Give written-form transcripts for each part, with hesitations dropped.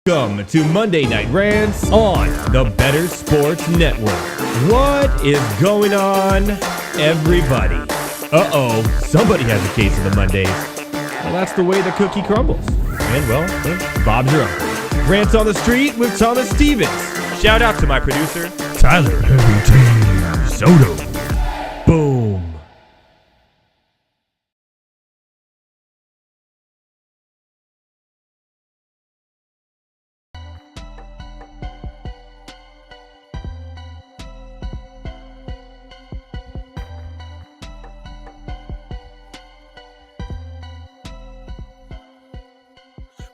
Welcome to Monday Night Rants on the Better Sports Network. What is going on, everybody? Somebody has a case of the Mondays. Well, that's the way the cookie crumbles. And, well, Bob's your uncle. Rants on the Street with Thomas Stevens. Shout out to my producer, Tyler Heavy T. Soto. Boom.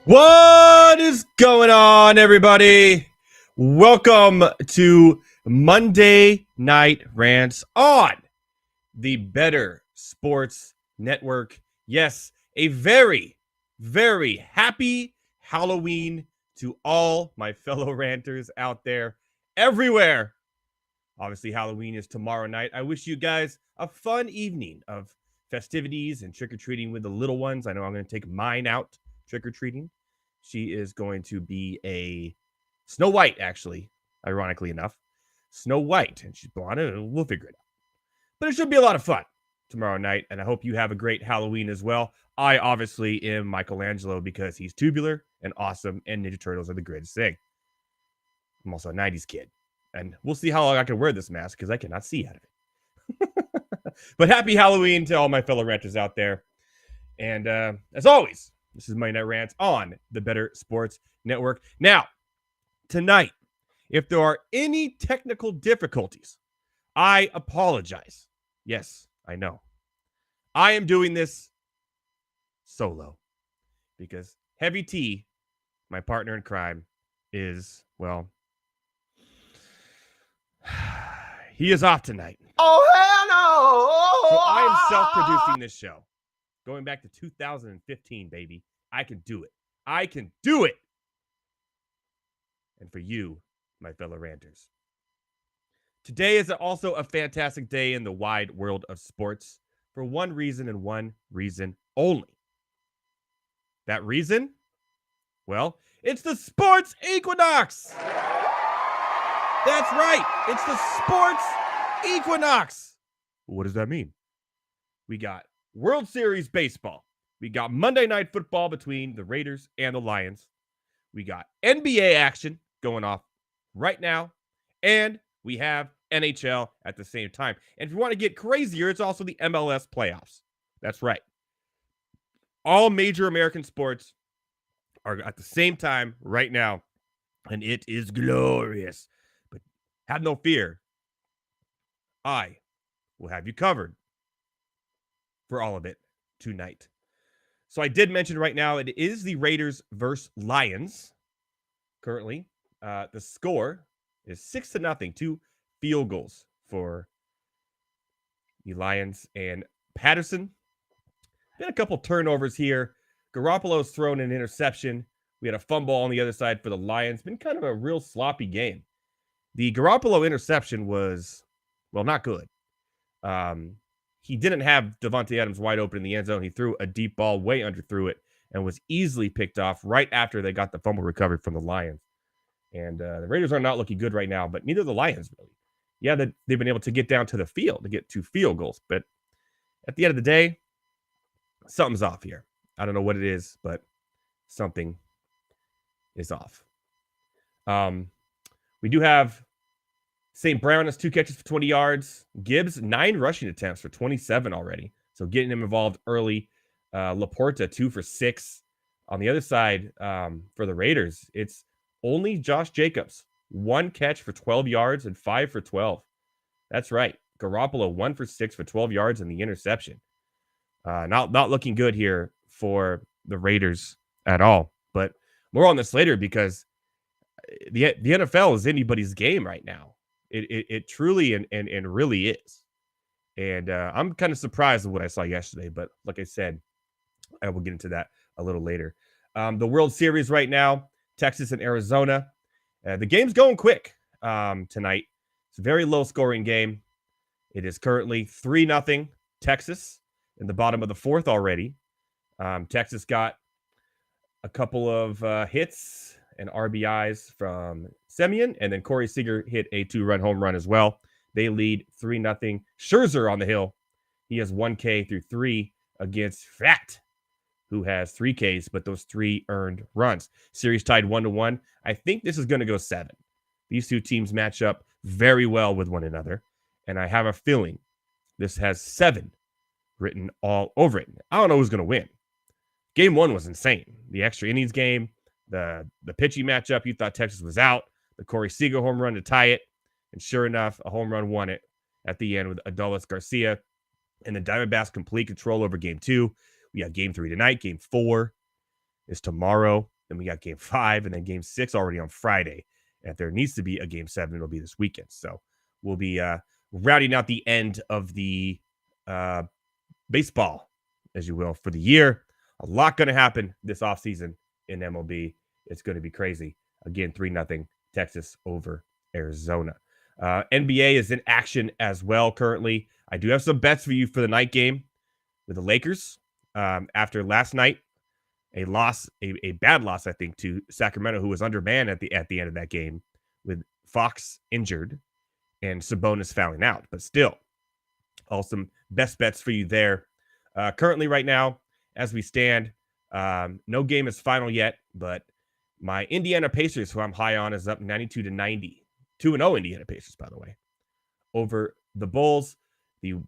What is going on, everybody? Welcome to Monday Night Rants on the Better Sports Network. Yes, a very, very happy Halloween to all my fellow ranters out there everywhere. Obviously, Halloween is tomorrow night. I wish you guys a fun evening of festivities and trick-or-treating with the little ones. I know I'm going to take mine out trick-or-treating. She is going to be a Snow White, actually, ironically enough. Snow White, and she's blonde, and we'll figure it out. But it should be a lot of fun tomorrow night, and I hope you have a great Halloween as well. I obviously am Michelangelo because he's tubular and awesome, and Ninja Turtles are the greatest thing. I'm also a 90s kid, and we'll see how long I can wear this mask because I cannot see out of it. But happy Halloween to all my fellow ranters out there. And as always, this is Monday Night Rants on the Better Sports Network. Now, tonight, if there are any technical difficulties, I apologize. Yes, I know. I am doing this solo because Heavy T, my partner in crime, is, well, he is off tonight. Oh, hell no! So I am self-producing this show. Going back to 2015, baby. I can do it. I can do it. And for you, my fellow ranters. Today is also a fantastic day in the wide world of sports for one reason and one reason only. That reason? Well, it's the sports equinox. That's right. It's the sports equinox. What does that mean? We got World Series baseball. We got Monday Night Football between the Raiders and the Lions. We got NBA action going off right now. And we have NHL at the same time. And if you want to get crazier, it's also the MLS playoffs. That's right. All major American sports are at the same time right now. And it is glorious. But have no fear. I will have you covered for all of it tonight. So I did mention right now, it is the Raiders versus Lions. Currently, the score is 6-0, 2 field goals for the Lions. And Patterson, been a couple turnovers here. Garoppolo's thrown an interception. We had a fumble on the other side for the Lions. Been kind of a real sloppy game. The Garoppolo interception was, well, not good. He didn't have Devontae Adams wide open in the end zone. He threw a deep ball, way underthrew it, and was easily picked off right after they got the fumble recovered from the Lions. And the Raiders are not looking good right now, but neither the Lions really. Yeah, they've been able to get down to the field to get 2 field goals, but at the end of the day, something's off here. I don't know what it is, but something is off. We do have St. Brown has 2 catches for 20 yards. Gibbs, 9 rushing attempts for 27 already. So getting him involved early. Laporta, 2 for 6. On the other side, for the Raiders, it's only Josh Jacobs. 1 catch for 12 yards and 5 for 12. That's right. Garoppolo, 1 for 6 for 12 yards and the interception. Not looking good here for the Raiders at all. But more on this later because the NFL is anybody's game right now. It truly and really is. And I'm kind of surprised at what I saw yesterday. But like I said, I will get into that a little later. The World Series right now, Texas and Arizona. The game's going quick tonight. It's a very low-scoring game. It is currently 3-0 Texas in the bottom of the 4th already. Texas got a couple of hits and RBIs from Semien, and then Corey Seager hit a 2-run home run as well. They lead 3-0. Scherzer on the hill. He has 1K through 3 against Fat, who has 3 Ks, but those 3 earned runs. Series tied 1-1. I think this is going to go 7. These two teams match up very well with one another, and I have a feeling this has 7 written all over it. I don't know who's going to win. Game 1 was insane. The extra innings game, the pitching matchup, you thought Texas was out. The Corey Seager home run to tie it, and sure enough, a home run won it at the end with Adolis Garcia. And the Diamondbacks complete control over Game 2. We got Game 3 tonight. Game 4 is tomorrow. Then we got Game 5, and then Game 6 already on Friday. And if there needs to be a Game 7, it'll be this weekend. So we'll be rounding out the end of the baseball, as you will, for the year. A lot going to happen this offseason in MLB. It's going to be crazy. Again, 3-0 Texas over Arizona. NBA is in action as well currently. I do have some bets for you for the night game with the Lakers. After last night, a bad loss, I think, to Sacramento, who was undermanned at the end of that game with Fox injured and Sabonis fouling out. But still, all some best bets for you there. Currently, right now, as we stand, no game is final yet, but my Indiana Pacers, who I'm high on, is up 92-90. 2-0 Indiana Pacers, by the way, over the Bulls. The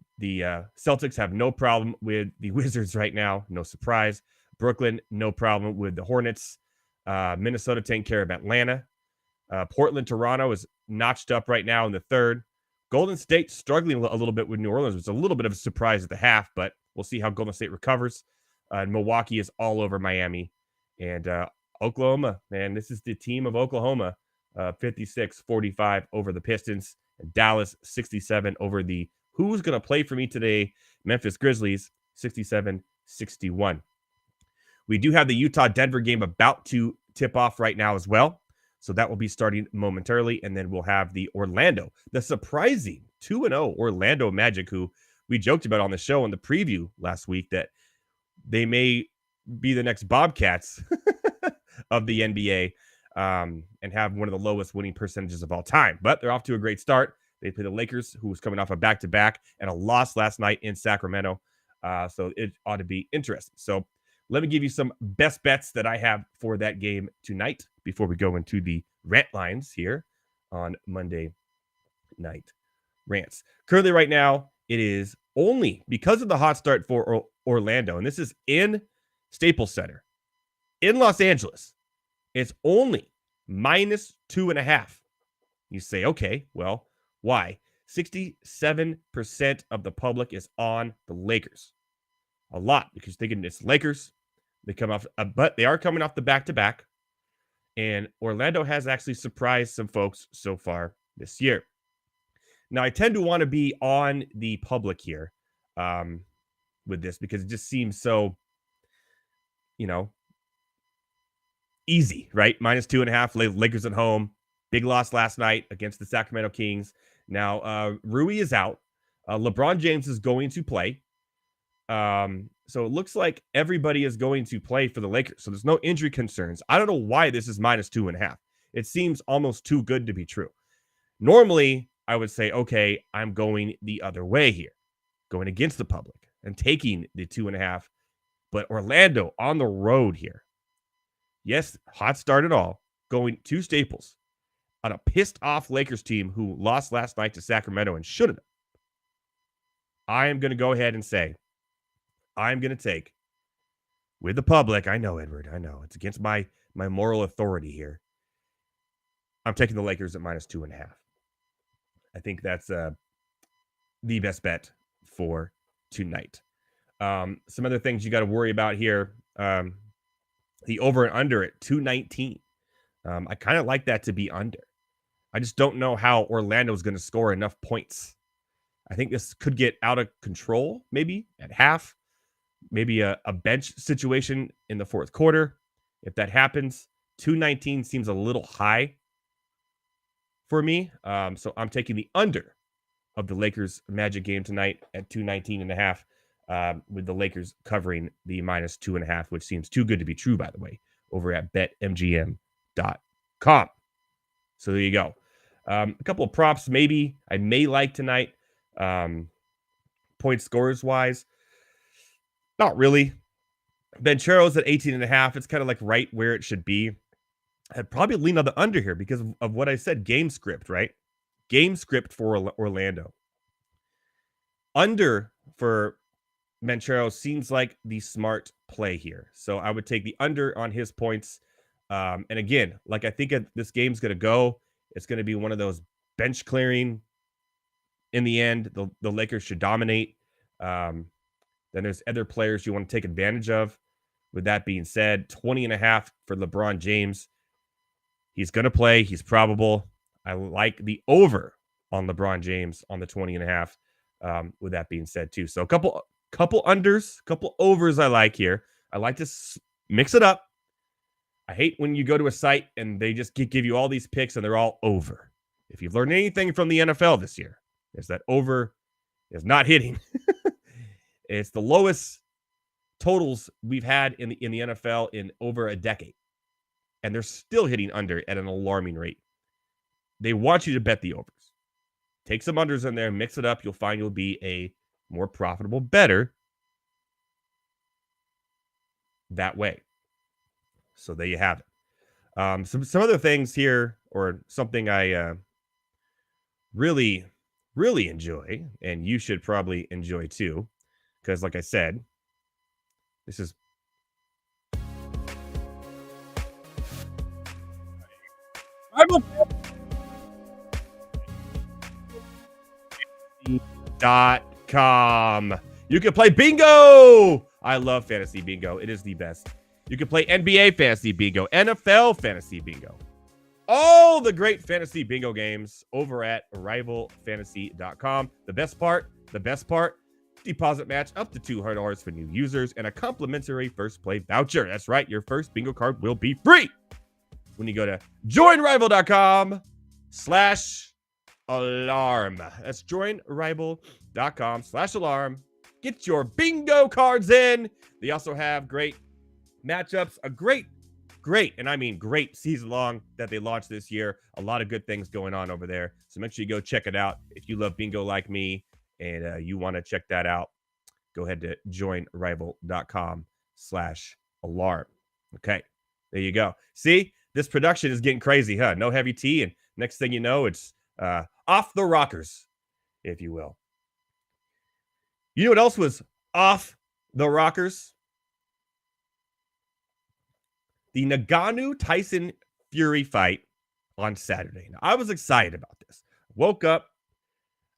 Celtics have no problem with the Wizards right now. No surprise. Brooklyn, no problem with the Hornets. Minnesota taking care of Atlanta. Portland, Toronto is notched up right now in the third. Golden State struggling a little bit with New Orleans. It was a little bit of a surprise at the half, but we'll see how Golden State recovers. Milwaukee is all over Miami. And Oklahoma, man, this is the team of Oklahoma. 56-45 over the Pistons. And Dallas, 67 over the who's going to play for me today, Memphis Grizzlies, 67-61. We do have the Utah-Denver game about to tip off right now as well. So that will be starting momentarily. And then we'll have the surprising 2-0 Orlando Magic, who we joked about on the show in the preview last week that they may be the next Bobcats of the NBA and have one of the lowest winning percentages of all time. But they're off to a great start. They play the Lakers, who was coming off a back-to-back and a loss last night in Sacramento. So it ought to be interesting. So let me give you some best bets that I have for that game tonight before we go into the rant lines here on Monday Night Rants. Currently right now, it is only because of the hot start for Orlando, and this is in Staples Center in Los Angeles. It's only -2.5. You say, okay, well, why? 67% of the public is on the Lakers. A lot, because thinking it's Lakers. They come off, but they are coming off the back-to-back. And Orlando has actually surprised some folks so far this year. Now, I tend to want to be on the public here with this because it just seems so, easy, right? -2.5, Lakers at home. Big loss last night against the Sacramento Kings. Now, Rui is out. LeBron James is going to play. So it looks like everybody is going to play for the Lakers. So there's no injury concerns. I don't know why this is -2.5. It seems almost too good to be true. Normally, I would say, okay, I'm going the other way here, going against the public and taking the 2.5. But Orlando on the road here. Yes, hot start at all, going to Staples on a pissed off Lakers team who lost last night to Sacramento and should have. I am going to go ahead and say, I'm going to take with the public. I know, Edward. I know. It's against my moral authority here. I'm taking the Lakers at -2.5. I think that's the best bet for tonight. Some other things you got to worry about here. The over and under at 219. I kind of like that to be under. I just don't know how Orlando is going to score enough points. I think this could get out of control, maybe at half. Maybe a bench situation in the fourth quarter. If that happens, 219 seems a little high for me. So I'm taking the under of the Lakers Magic game tonight at 219.5, with the Lakers covering the -2.5, which seems too good to be true, by the way, over at betmgm.com. MNRGuillotine.com. So there you go. A couple of props maybe I may like tonight. Point scores wise, not really. Benchero's at 18.5. It's kind of like right where it should be. I'd probably lean on the under here because of what I said. Game script, right? Game script for Orlando. Under for Benchero seems like the smart play here. So I would take the under on his points. And again, like I think this game's going to go, it's going to be one of those bench clearing. In the end, the Lakers should dominate. Then there's other players you want to take advantage of. With that being said, 20.5 for LeBron James. He's going to play. He's probable. I like the over on LeBron James on the 20.5. With that being said, too. So a couple unders, couple overs I like here. I like to mix it up. I hate when you go to a site and they just give you all these picks and they're all over. If you've learned anything from the NFL this year, it's that over is not hitting. It's the lowest totals we've had in the NFL in over a decade. And they're still hitting under at an alarming rate. They want you to bet the overs. Take some unders in there, mix it up. You'll find you'll be a more profitable bettor that way. So there you have it. Some other things here, or something I really enjoy, and you should probably enjoy too, because like I said, this is .com. You can play bingo. I love fantasy bingo. It is the best. You can play NBA fantasy bingo, NFL fantasy bingo. All the great fantasy bingo games over at rivalfantasy.com. The best part, deposit match up to $200 for new users and a complimentary first play voucher. That's right. Your first bingo card will be free when you go to joinrival.com/alarm. That's joinrival.com/alarm. Get your bingo cards in. They also have great matchups, a great, and I mean great season long that they launched this year. A lot of good things going on over there. So make sure you go check it out. If you love bingo like me and you want to check that out, go ahead to joinrival.com/alarm. Okay, there you go. See, this production is getting crazy, huh? No heavy tea. And next thing you know, it's off the rockers, if you will. You know what else was off the rockers? The Ngannou-Tyson Fury fight on Saturday. Now, I was excited about this. Woke up.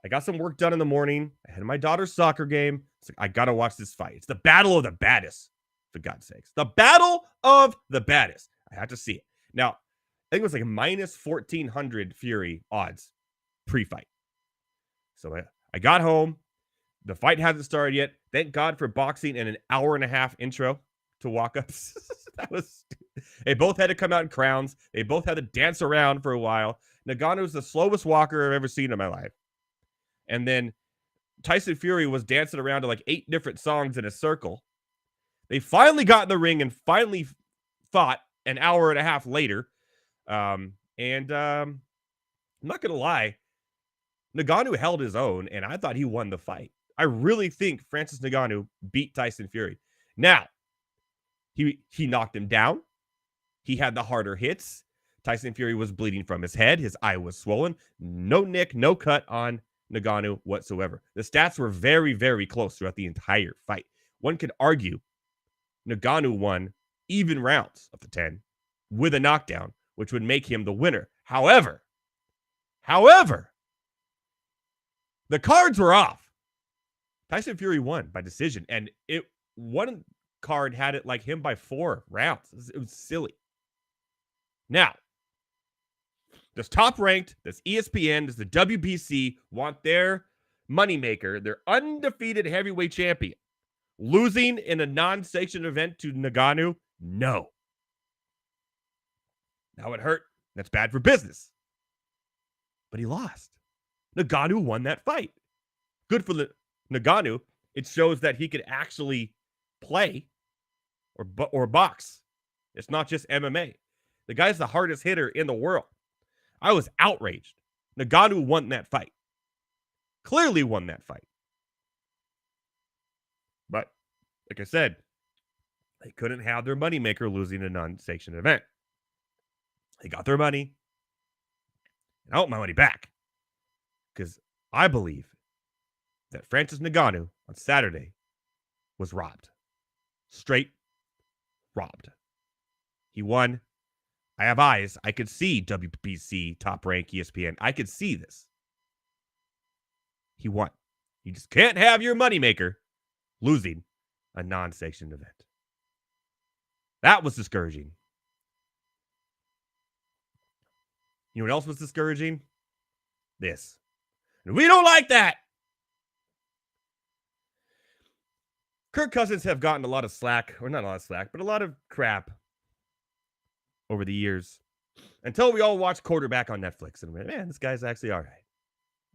I got some work done in the morning. I had my daughter's soccer game. It's like, I got to watch this fight. It's the battle of the baddest, for God's sakes. The battle of the baddest. I had to see it. Now, I think it was like minus 1,400 Fury odds pre-fight. So I got home. The fight hasn't started yet. Thank God for boxing and an hour-and-a-half intro to walk-ups. That was stupid. They both had to come out in crowns. They both had to dance around for a while. Ngannou was the slowest walker I've ever seen in my life. And then Tyson Fury was dancing around to like 8 different songs in a circle. They finally got in the ring and finally fought an hour and a half later. I'm not going to lie. Ngannou held his own, and I thought he won the fight. I really think Francis Ngannou beat Tyson Fury. Now, he knocked him down. He had the harder hits. Tyson Fury was bleeding from his head. His eye was swollen. No nick, no cut on Ngannou whatsoever. The stats were very, very close throughout the entire fight. One could argue Ngannou won even rounds of the 10 with a knockdown, which would make him the winner. However, the cards were off. Tyson Fury won by decision, and one card had it like him by 4 rounds. It was silly. Now, this top ranked, this ESPN, this the WBC want their moneymaker, their undefeated heavyweight champion, losing in a non-sanctioned event to Ngannou? No. Now it hurt. That's bad for business. But he lost. Ngannou won that fight. Good for Ngannou. It shows that he could actually play or box. It's not just MMA. The guy's the hardest hitter in the world. I was outraged. Nagano won that fight. Clearly won that fight. But, like I said, they couldn't have their moneymaker losing a non-sanctioned event. They got their money. And I want my money back. Because I believe that Francis Ngannou on Saturday was robbed. Straight robbed. He won. I have eyes. I could see WBC, Top Rank, ESPN. I could see this. He won. You just can't have your moneymaker losing a non-sanctioned event. That was discouraging. You know what else was discouraging? This. And we don't like that. Kirk Cousins have gotten a lot of slack, or not a lot of slack, but a lot of crap over the years until we all watched Quarterback on Netflix and went, man, this guy's actually all right.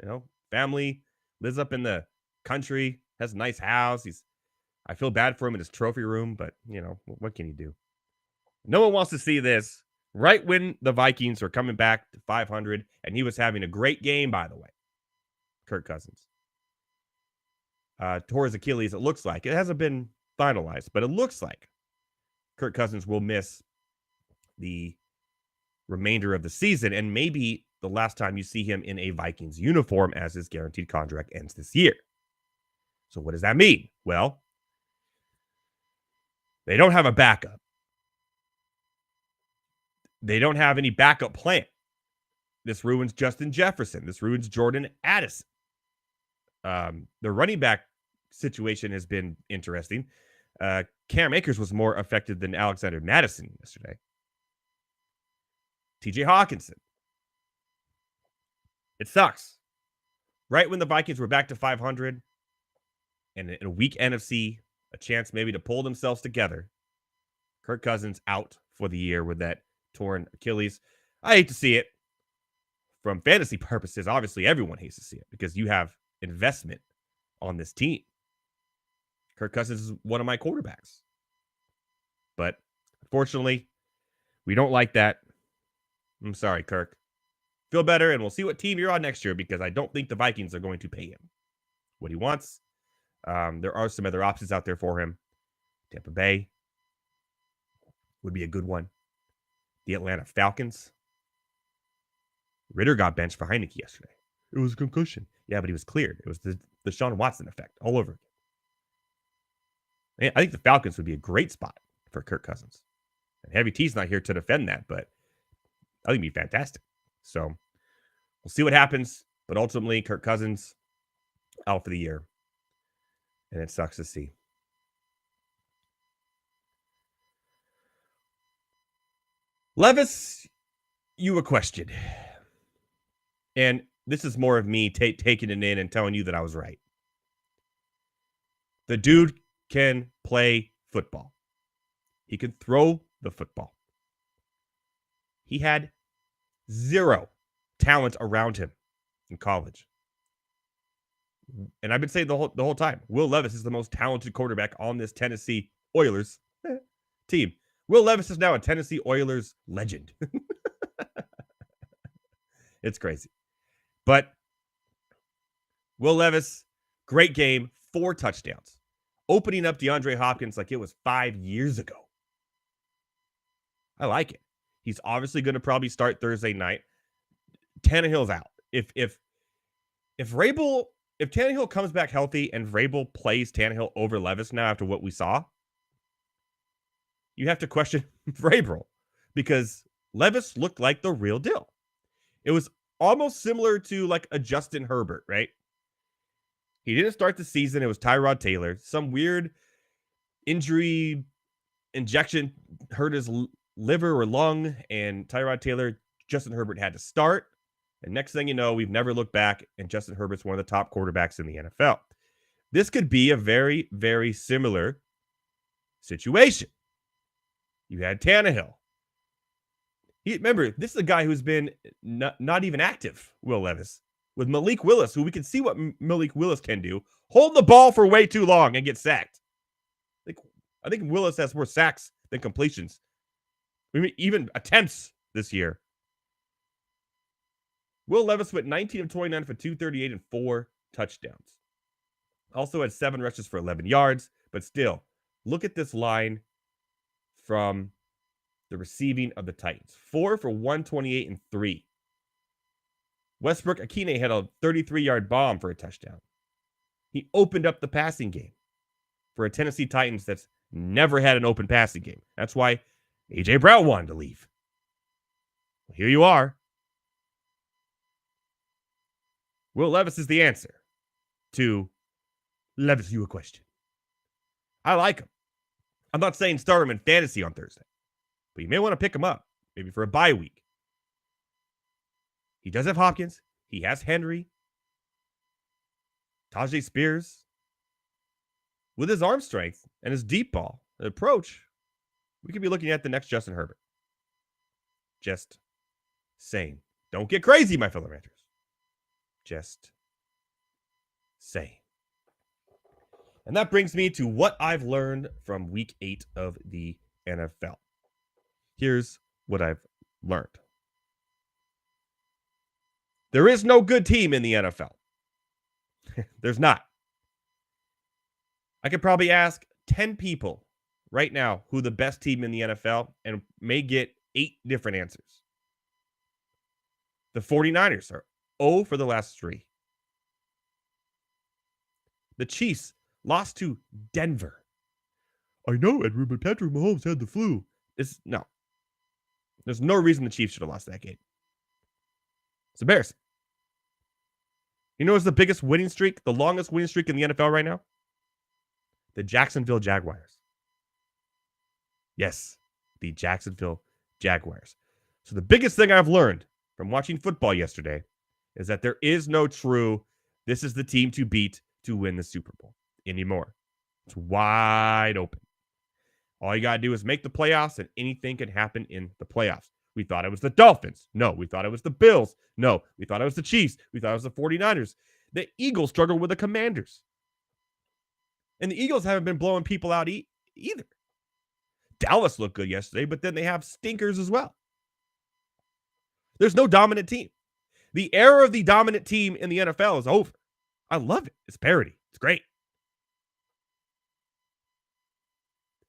You know, family, lives up in the country, has a nice house. I feel bad for him in his trophy room, but, you know, what can you do? No one wants to see this right when the Vikings are coming back to 500, and he was having a great game, by the way. Kirk Cousins. Tore his Achilles, it looks like. It hasn't been finalized, but it looks like Kirk Cousins will miss the remainder of the season, and maybe the last time you see him in a Vikings uniform as his guaranteed contract ends this year. So what does that mean? Well, they don't have a backup. They don't have any backup plan. This ruins Justin Jefferson. This ruins Jordan Addison. The running back situation has been interesting. Cam Akers was more affected than Alexander Madison yesterday. TJ Hawkinson. It sucks. Right when the Vikings were back to 500 and in a weak NFC, a chance maybe to pull themselves together, Kirk Cousins out for the year with that torn Achilles. I hate to see it. From fantasy purposes, obviously everyone hates to see it because you have investment on this team. Kirk Cousins is one of my quarterbacks. But unfortunately, we don't like that. I'm sorry, Kirk. Feel better, and we'll see what team you're on next year because I don't think the Vikings are going to pay him what he wants. There are some other options out there for him. Tampa Bay would be a good one. The Atlanta Falcons. Ritter got benched for Heineke yesterday. It was a concussion. Yeah, but he was cleared. It was the Deshaun Watson effect all over again. I think the Falcons would be a great spot for Kirk Cousins. And Heavy T's not here to defend that, but I think it'd be fantastic. So we'll see what happens. But ultimately, Kirk Cousins out for the year. And it sucks to see. Levis, you a question. And this is more of me taking it in and telling you that I was right. The dude can play football. He can throw the football. He had zero talent around him in college. And I've been saying the whole time, Will Levis is the most talented quarterback on this Tennessee Oilers team. Will Levis is now a Tennessee Oilers legend. It's crazy. But Will Levis, great game, 4 touchdowns. Opening up DeAndre Hopkins like it was 5 years ago. I like it. He's obviously going to probably start Thursday night. Tannehill's out. If Tannehill comes back healthy and Vrabel plays Tannehill over Levis now after what we saw, you have to question Vrabel because Levis looked like the real deal. It was almost similar to like a Justin Herbert, right? He didn't start the season. It was Tyrod Taylor. Some weird injury injection hurt his liver or lung, and Tyrod Taylor, Justin Herbert had to start. And next thing you know, we've never looked back, and Justin Herbert's one of the top quarterbacks in the NFL. This could be a very, very similar situation. You had Tannehill. Remember, this is a guy who's been not even active, Will Levis, with Malik Willis, who we can see what Malik Willis can do. Hold the ball for way too long and get sacked. I think Willis has more sacks than completions. even attempts this year. Will Levis went 19 of 29 for 238 and 4 touchdowns. Also had 7 rushes for 11 yards, but still, look at this line from the receiving of the Titans. 4 for 128 and 3. Westbrook Akine had a 33-yard bomb for a touchdown. He opened up the passing game for a Tennessee Titans that's never had an open passing game. That's why A.J. Brown wanted to leave. Well, here you are. Will Levis is the answer to Levis you a question. I like him. I'm not saying start him in fantasy on Thursday, but you may want to pick him up, maybe for a bye week. He does have Hopkins. He has Henry. Tajay Spears. With his arm strength and his deep ball approach, we could be looking at the next Justin Herbert. Just saying. Don't get crazy, my fellow ranters. Just saying. And that brings me to what I've learned from week 8 of the NFL. Here's what I've learned. There is no good team in the NFL. There's not. I could probably ask 10 people right now who the best team in the NFL and may get 8 different answers. The 49ers are 0 for the last 3. The Chiefs lost to Denver. I know, Edward, but Patrick Mahomes had the flu. No. There's no reason the Chiefs should have lost that game. It's embarrassing. You know what's the biggest winning streak, the longest winning streak in the NFL right now? The Jacksonville Jaguars. Yes, the Jacksonville Jaguars. So the biggest thing I've learned from watching football yesterday is that there is no true, this is the team to beat to win the Super Bowl anymore. It's wide open. All you got to do is make the playoffs and anything can happen in the playoffs. We thought it was the Dolphins. No, we thought it was the Bills. No, we thought it was the Chiefs. We thought it was the 49ers. The Eagles struggled with the Commanders. And the Eagles haven't been blowing people out either. Dallas looked good yesterday, but then they have stinkers as well. There's no dominant team. The era of the dominant team in the NFL is over. I love it. It's parody. It's great.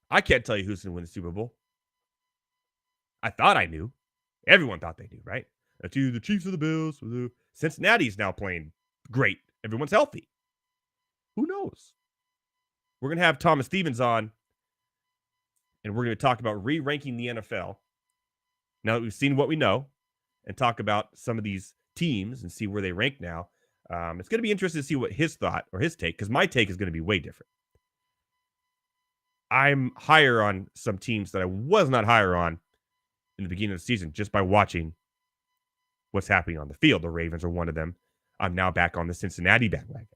I can't tell you who's going to win the Super Bowl. I thought I knew. Everyone thought they knew, right? That's either the Chiefs or the Bills. Cincinnati's now playing great. Everyone's healthy. Who knows? We're going to have Thomas Stevens on, and we're going to talk about re-ranking the NFL. Now that we've seen what we know, and talk about some of these teams and see where they rank now. It's going to be interesting to see what his thought or his take, because my take is going to be way different. I'm higher on some teams that I was not higher on in the beginning of the season just by watching what's happening on the field. The Ravens are one of them. I'm now back on the Cincinnati bandwagon.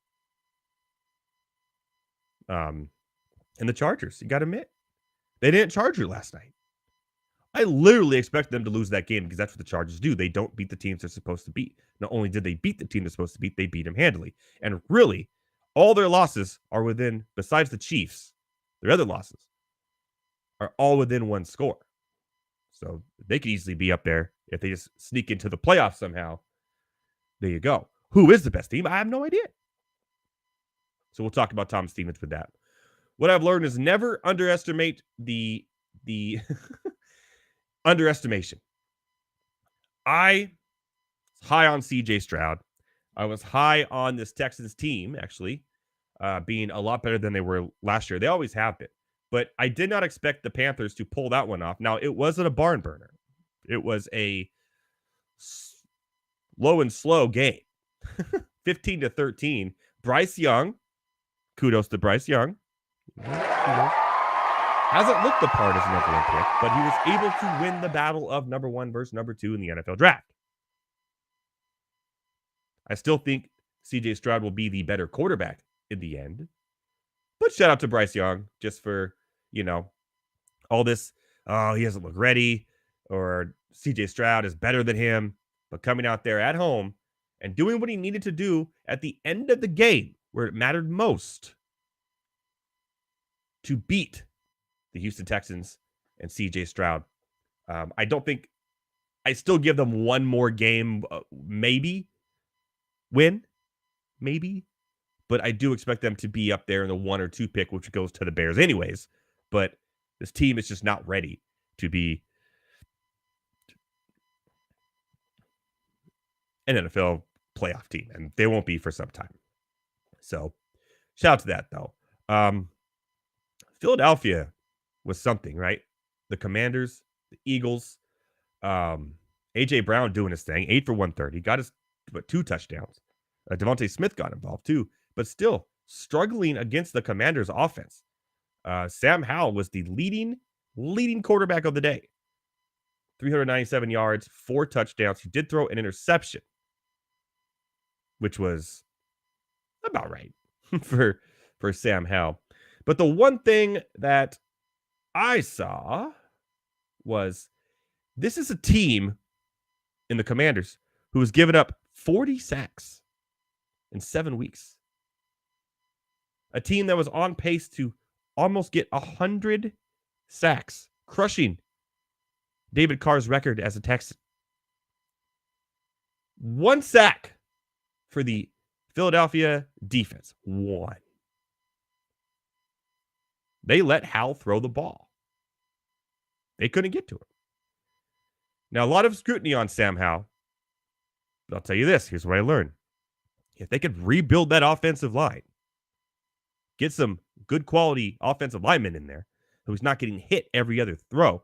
And the Chargers, you got to admit, they didn't charge you last night. I literally expect them to lose that game because that's what the Chargers do. They don't beat the teams they're supposed to beat. Not only did they beat the team they're supposed to beat, they beat them handily. And really, all their losses are within, besides the Chiefs, their other losses are all within one score. So they could easily be up there if they just sneak into the playoffs somehow. There you go. Who is the best team? I have no idea. So we'll talk about Tom Stevens with that. What I've learned is never underestimate the underestimation. I was high on CJ Stroud. I was high on this Texans team, actually, being a lot better than they were last year. They always have been. But I did not expect the Panthers to pull that one off. Now, it wasn't a barn burner. It was a low and slow game. 15-13. Bryce Young. Kudos to Bryce Young. Hasn't looked the part as an number one pick, but he was able to win the battle of number 1 versus number 2 in the NFL draft. I still think CJ Stroud will be the better quarterback in the end. But shout out to Bryce Young just for, all this, he doesn't look ready, or CJ Stroud is better than him, but coming out there at home and doing what he needed to do at the end of the game where it mattered most to beat the Houston Texans and CJ Stroud. I still give them one more game, maybe win, maybe. But I do expect them to be up there in the 1 or 2 pick, which goes to the Bears anyways. But this team is just not ready to be an NFL playoff team, and they won't be for some time. So shout out to that, though. Philadelphia was something, right? The Commanders, the Eagles, A.J. Brown doing his thing, 8 for 130, got his 2 touchdowns. Devontae Smith got involved too, but still struggling against the Commanders' offense. Sam Howell was the leading quarterback of the day. 397 yards, 4 touchdowns. He did throw an interception, which was about right for Sam Howell. But the one thing that I saw was this is a team in the Commanders who has given up 40 sacks in 7 weeks. A team that was on pace to almost get 100 sacks, crushing David Carr's record as a Texan. 1 sack for the Philadelphia defense. 1. They let Howell throw the ball. They couldn't get to him. Now, a lot of scrutiny on Sam Howell. But I'll tell you this. Here's what I learned. If they could rebuild that offensive line, get some good quality offensive linemen in there who's not getting hit every other throw,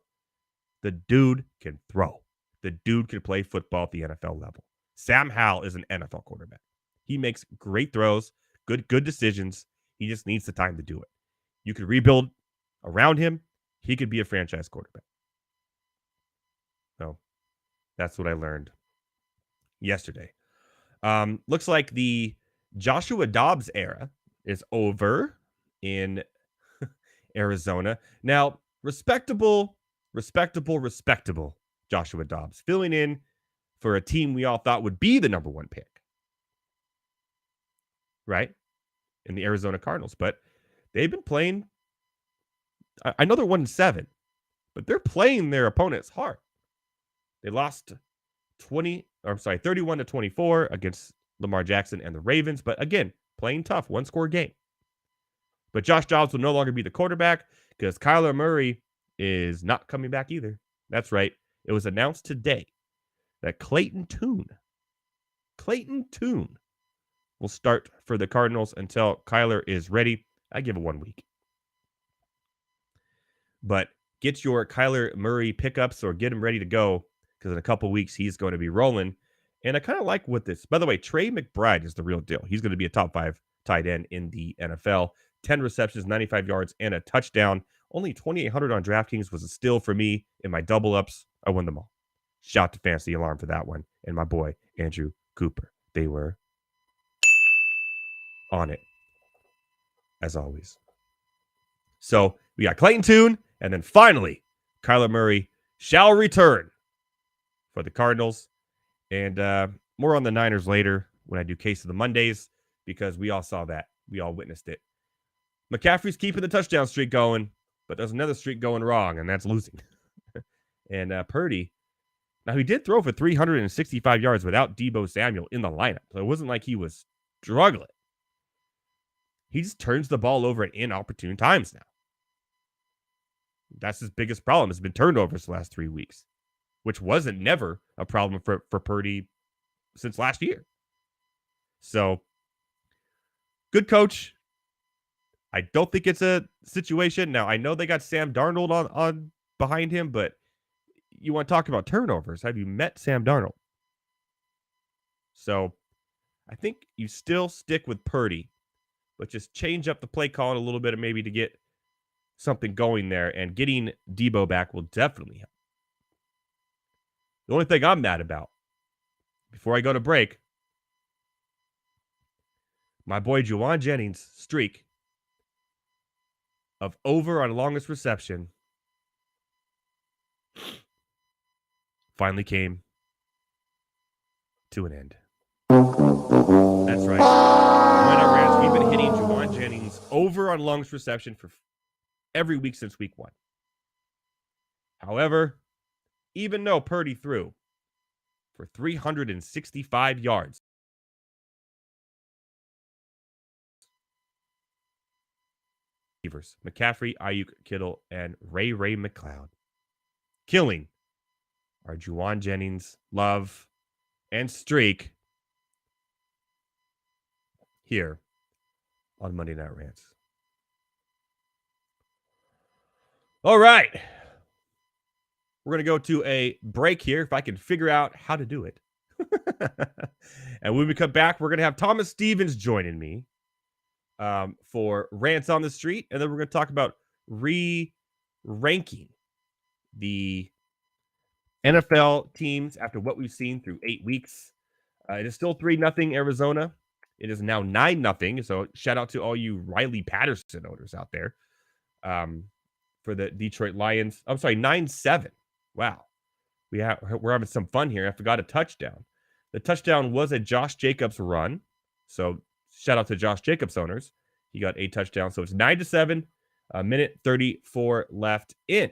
the dude can throw. The dude can play football at the NFL level. Sam Howell is an NFL quarterback. He makes great throws, good decisions. He just needs the time to do it. You could rebuild around him. He could be a franchise quarterback. So that's what I learned yesterday. Looks like the Joshua Dobbs era is over in Arizona. Now, respectable Joshua Dobbs filling in for a team we all thought would be the number 1 pick. Right? In the Arizona Cardinals. But they've been playing, I know they're 1-7, but they're playing their opponents hard. They lost 31-24 against Lamar Jackson and the Ravens. But again, playing tough, 1-score game. But Josh Dobbs will no longer be the quarterback because Kyler Murray is not coming back either. That's right. It was announced today that Clayton Tune will start for the Cardinals until Kyler is ready. I give it 1 week. But get your Kyler Murray pickups or get him ready to go because in a couple weeks he's going to be rolling. And I kind of like what this. By the way, Trey McBride is the real deal. He's going to be a top 5 tight end in the NFL. 10 receptions, 95 yards, and a touchdown. Only 2,800 on DraftKings was a steal for me in my double ups. I won them all. Shout to Fantasy Alarm for that one. And my boy, Andrew Cooper. They were on it, as always. So we got Clayton Tune, and then finally, Kyler Murray shall return for the Cardinals. And more on the Niners later when I do Case of the Mondays, because we all saw that. We all witnessed it. McCaffrey's keeping the touchdown streak going, but there's another streak going wrong, and that's losing. And Purdy, now he did throw for 365 yards without Deebo Samuel in the lineup. So it wasn't like he was struggling. He just turns the ball over at inopportune times now. That's his biggest problem. Has been turnovers the last 3 weeks, which wasn't never a problem for Purdy since last year. So, good coach. I don't think it's a situation. Now, I know they got Sam Darnold on behind him, but you want to talk about turnovers. Have you met Sam Darnold? So, I think you still stick with Purdy, but just change up the play calling a little bit and maybe to get something going there. And getting Deebo back will definitely help. The only thing I'm mad about, before I go to break, my boy Juwan Jennings' streak of over on longest reception finally came to an end. That's right. Monday Night Rants, we've been hitting Juwan Jennings over on longest reception for every week since week 1. However, even though Purdy threw for 365 yards. McCaffrey, Ayuk, Kittle, and Ray McLeod. Killing our Juwan Jennings love and streak here on Monday Night Rants. All right. We're going to go to a break here if I can figure out how to do it. And when we come back, we're going to have Thomas Stevens joining me for Rants on the Street. And then we're going to talk about re-ranking the NFL teams after what we've seen through 8 weeks. It is still 3-0 Arizona. It is now 9-0. So shout out to all you Riley Patterson owners out there for the Detroit Lions. I'm sorry, 9-7. Wow. We're having some fun here. I forgot a touchdown. The touchdown was a Josh Jacobs run. So shout out to Josh Jacobs owners. He got a touchdown. So it's 9-7. A minute 34 left in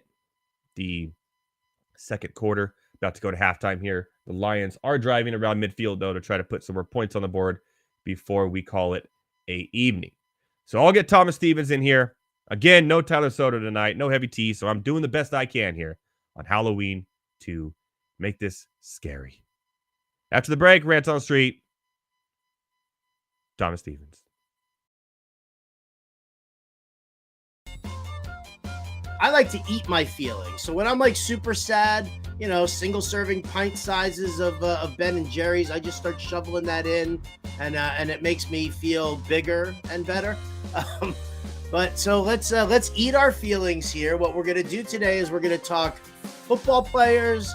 the second quarter. About to go to halftime here. The Lions are driving around midfield, though, to try to put some more points on the board before we call it a evening. So I'll get Thomas Stevens in here. Again, no Tyler Soto tonight. No heavy tea. So I'm doing the best I can here on Halloween to make this scary. After the break, Rants on the Street, Thomas Stevens. I like to eat my feelings. So when I'm like super sad, you know, single serving pint sizes of Ben and Jerry's, I just start shoveling that in, and it makes me feel bigger and better. But so let's eat our feelings here. What we're gonna do today is we're gonna talk football players,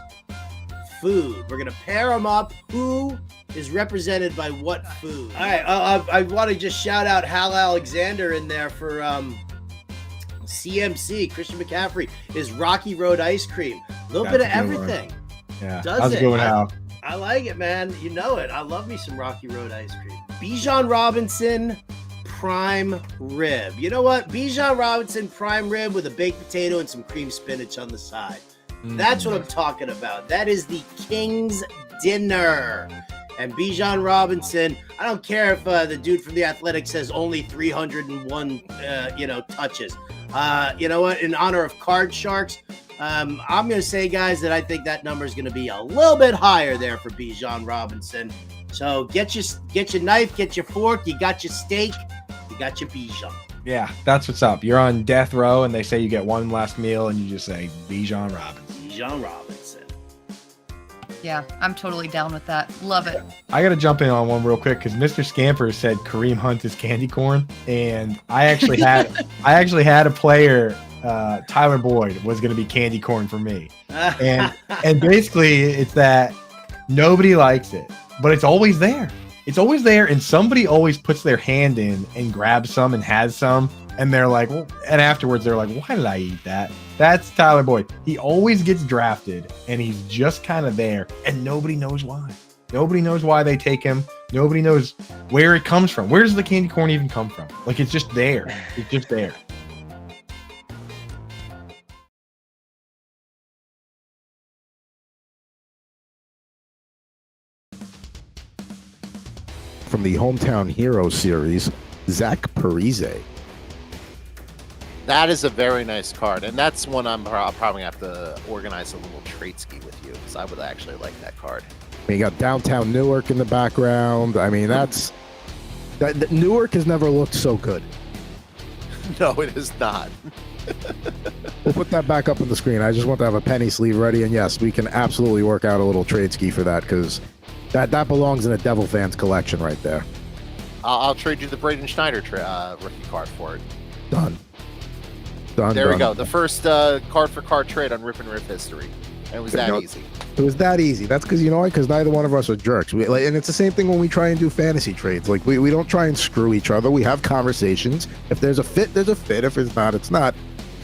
food. We're gonna pair them up. Who is represented by what food? All right, I want to just shout out Hal Alexander in there for CMC. Christian McCaffrey is Rocky Road ice cream. A little bit of everything. Yeah, does it? Going Hal. I like it, man. You know it. I love me some Rocky Road ice cream. Bijan Robinson prime rib. You know what? Bijan Robinson prime rib with a baked potato and some cream spinach on the side. That's what I'm talking about. That is the King's dinner. And Bijan Robinson, I don't care if the dude from The Athletic says only 301, touches. You know what? In honor of Card Sharks, I'm going to say, guys, that I think that number is going to be a little bit higher there for Bijan Robinson. So get your knife, get your fork, you got your steak, you got your Bijan. Yeah, that's what's up. You're on death row, and they say you get one last meal, and you just say Bijan Robinson. Bijan Robinson. Yeah, I'm totally down with that. Love it. I got to jump in on one real quick because Mr. Scamper said Kareem Hunt is candy corn, and I actually had a player, Tyler Boyd, was going to be candy corn for me, and basically it's that nobody likes it, but it's always there. It's always there, and somebody always puts their hand in and grabs some and has some, and they're like, well, and afterwards they're like, why did I eat that? That's Tyler Boyd. He always gets drafted, and he's just kind of there, and nobody knows why. Nobody knows why they take him. Nobody knows where it comes from. Where does the candy corn even come from? Like, it's just there. It's just there. From the Hometown Hero series, Zach Parise. That is a very nice card, and that's one I'm probably have to organize a little trade ski with you, because I would actually like that card. You got downtown Newark in the background. I mean, Newark has never looked so good. No, it is not. We'll put that back up on the screen. I just want to have a penny sleeve ready, and yes, we can absolutely work out a little trade ski for that, because that belongs in a Devil fans collection right there. I'll trade you the Braden Schneider rookie card for it. Done. There we go. The first card for card trade on Rip and Rip history. And it was that easy. It was that easy. That's because, you know what? Because neither one of us are jerks. And it's the same thing when we try and do fantasy trades. Like, we don't try and screw each other. We have conversations. If there's a fit, there's a fit. If it's not, it's not.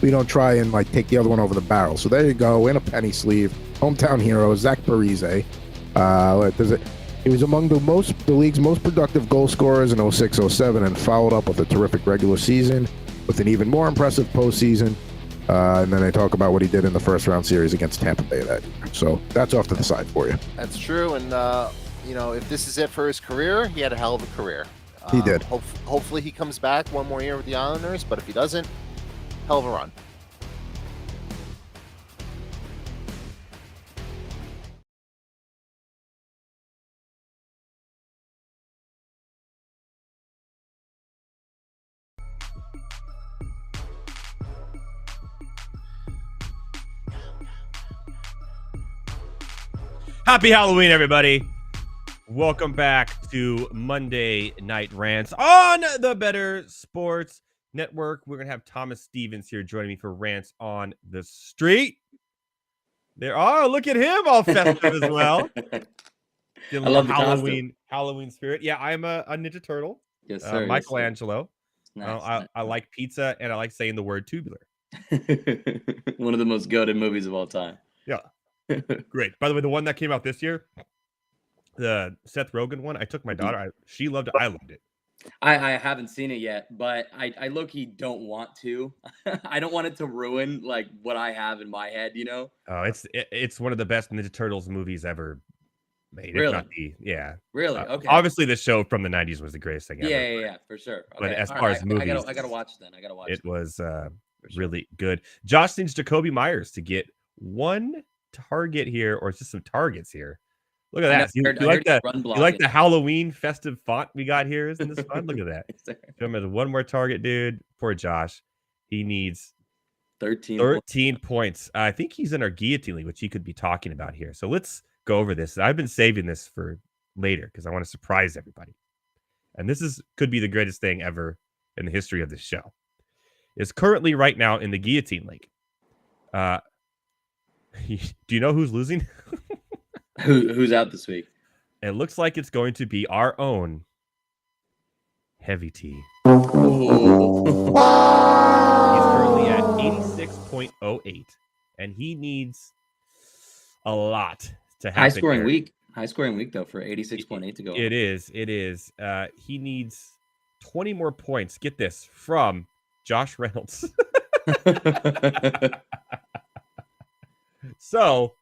We don't try and, like, take the other one over the barrel. So there you go. In a penny sleeve. Hometown hero, Zach Parise. He was among the league's most productive goal scorers in 06-07 and followed up with a terrific regular season with an even more impressive postseason. And then they talk about what he did in the first round series against Tampa Bay that year. So that's off to the side for you. That's true. And, if this is it for his career, he had a hell of a career. He did. Hopefully he comes back one more year with the Islanders, but if he doesn't, hell of a run. Happy Halloween, everybody. Welcome back to Monday Night Rants on the Better Sports Network. We're going to have Thomas Stevens here joining me for Rants on the Street. Look at him, all festive as well. I love the Halloween spirit. Yeah, I'm a Ninja Turtle. Yes, sir. Michelangelo. Yes, sir. Nice. I like pizza, and I like saying the word tubular. One of the most goated movies of all time. Yeah. Great. By the way, the one that came out this year, the Seth Rogen one, I took my daughter. She loved it. I loved it. I haven't seen it yet, but I low-key don't want to. I don't want it to ruin like what I have in my head, Oh, it's one of the best Ninja Turtles movies ever made. Really? If not yeah. Really? Okay. Obviously, the show from the 90s was the greatest thing ever. Yeah, for sure. Okay. But as far as movies, I gotta watch it then. It was really good. Josh needs Jacoby Myers to get one target here, or just some targets here. Look at that. You like the Halloween festive font we got here? Isn't this fun? Look at that. Show him as one more target, dude. Poor Josh. He needs 13 points. I think he's in our Guillotine League, which he could be talking about here. So let's go over this. I've been saving this for later because I want to surprise everybody. And this could be the greatest thing ever in the history of this show. Is currently right now in the Guillotine League. Do you know who's losing? Who's out this week? It looks like it's going to be our own Heavy T. He's currently at 86.08, and he needs a lot to happen. High scoring week though for 86.8 to go. It is. He needs 20 more points. Get this from Josh Reynolds. So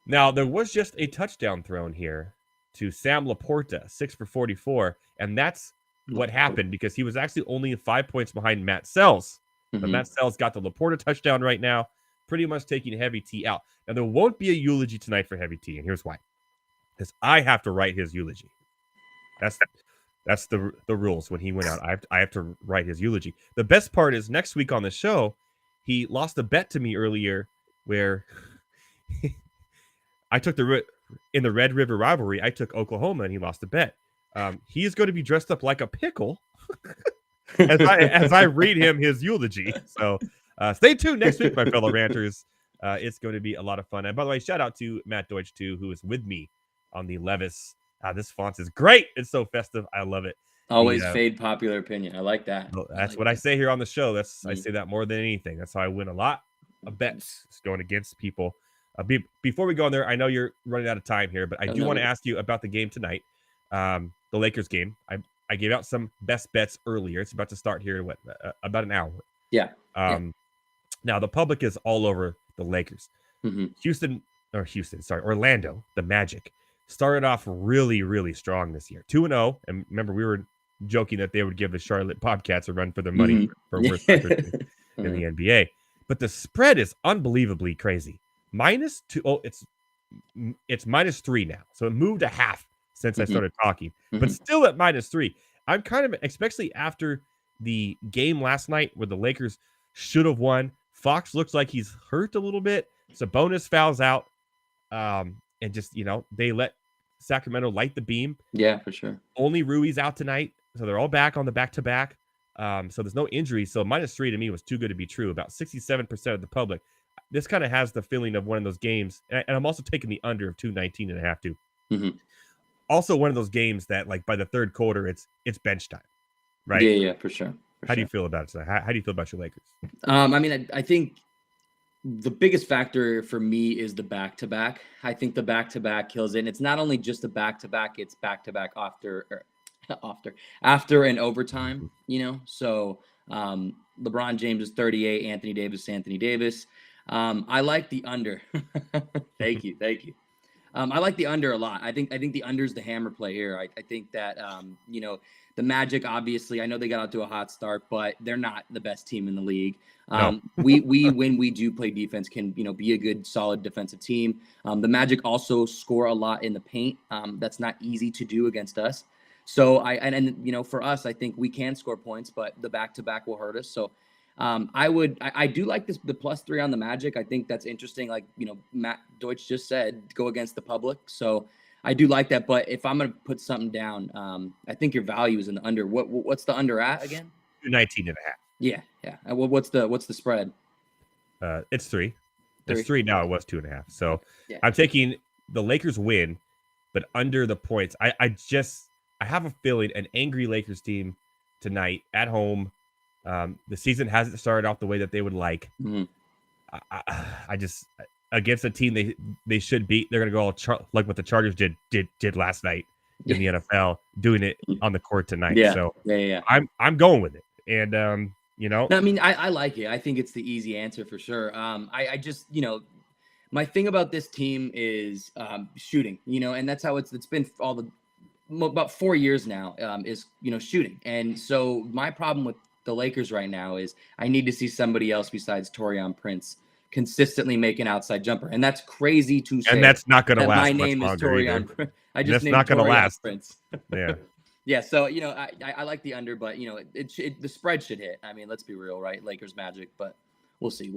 now there was just a touchdown thrown here to Sam Laporta, 6 for 44, and that's what happened because he was actually only 5 points behind Matt Sells. But Matt Sells got the Laporta touchdown right now, pretty much taking Heavy T out. Now there won't be a eulogy tonight for Heavy T, and here's why: because I have to write his eulogy. That's the rules. When he went out, I have to write his eulogy. The best part is next week on the show, he lost a bet to me earlier where I took in the Red River rivalry, I took Oklahoma and he lost a bet. He is going to be dressed up like a pickle as I read him his eulogy. So stay tuned next week, my fellow ranters. It's going to be a lot of fun. And by the way, shout out to Matt Deutsch too, who is with me on the Levis. This font is great. It's so festive. I love it. Always fade popular opinion. I like that. That's what I say here on the show. I say that more than anything. That's how I win a lot of bets going against people. Before we go on there, I know you're running out of time here, but I do want to ask you about the game tonight, the Lakers game. I gave out some best bets earlier. It's about to start here in about an hour. Yeah. Now the public is all over the Lakers. Orlando, the Magic, started off really, really strong this year. 2-0. And remember, we were joking that they would give the Charlotte Bobcats a run for their money for worst record in the NBA. But the spread is unbelievably crazy. -2. It's -3 now. So it moved a half since I started talking, but still at -3. I'm kind of, especially after the game last night where the Lakers should have won. Fox looks like he's hurt a little bit. Sabonis fouls out. And just, they let Sacramento light the beam. Yeah, for sure. Only Rui's out tonight. So they're all back on the back-to-back. So there's no injuries. So -3 to me was too good to be true. About 67% of the public. This kind of has the feeling of one of those games. And I'm also taking the under of 219.5 too. Also one of those games that, like, by the third quarter, it's bench time. Right? Yeah, for sure. How do you feel about it tonight? How do you feel about your Lakers? I think the biggest factor for me is the back-to-back. I think the back-to-back kills it. And it's not only just a back-to-back, it's back-to-back after an overtime, So LeBron James is 38. Anthony Davis. I like the under. Thank you. I like the under a lot. I think the under is the hammer play here. I think that the Magic, obviously, I know they got out to a hot start, but they're not the best team in the league. No. We when we do play defense can be a good solid defensive team. The Magic also score a lot in the paint. That's not easy to do against us. So for us, I think we can score points, but the back-to-back will hurt us. So I do like the +3 on the Magic. I think that's interesting. Like, Matt Deutsch just said, go against the public. So I do like that. But if I'm going to put something down, I think your value is in the under. What's the under at again? 19.5. Yeah. And what's the spread? It's 3. It's 3 now. It was 2.5. So yeah. I'm taking the Lakers win, but under the points. I have a feeling an angry Lakers team tonight at home. The season hasn't started off the way that they would like. Mm-hmm. I just against a team they should beat. They're gonna go all like what the Chargers did last night in the NFL, doing it on the court tonight. Yeah. So yeah. I'm going with it, and No, I mean I like it. I think it's the easy answer for sure. I just my thing about this team is shooting. And that's how it's been about 4 years now. Is shooting, and so my problem with the Lakers right now is I need to see somebody else besides Taurean Prince consistently make an outside jumper, and that's crazy to say. And that's not going to last. My name is Taurean Prince. I just named not going to last. Prince. Yeah. Yeah. So I like the under, but the spread should hit. I mean, let's be real, right? Lakers Magic, but we'll see.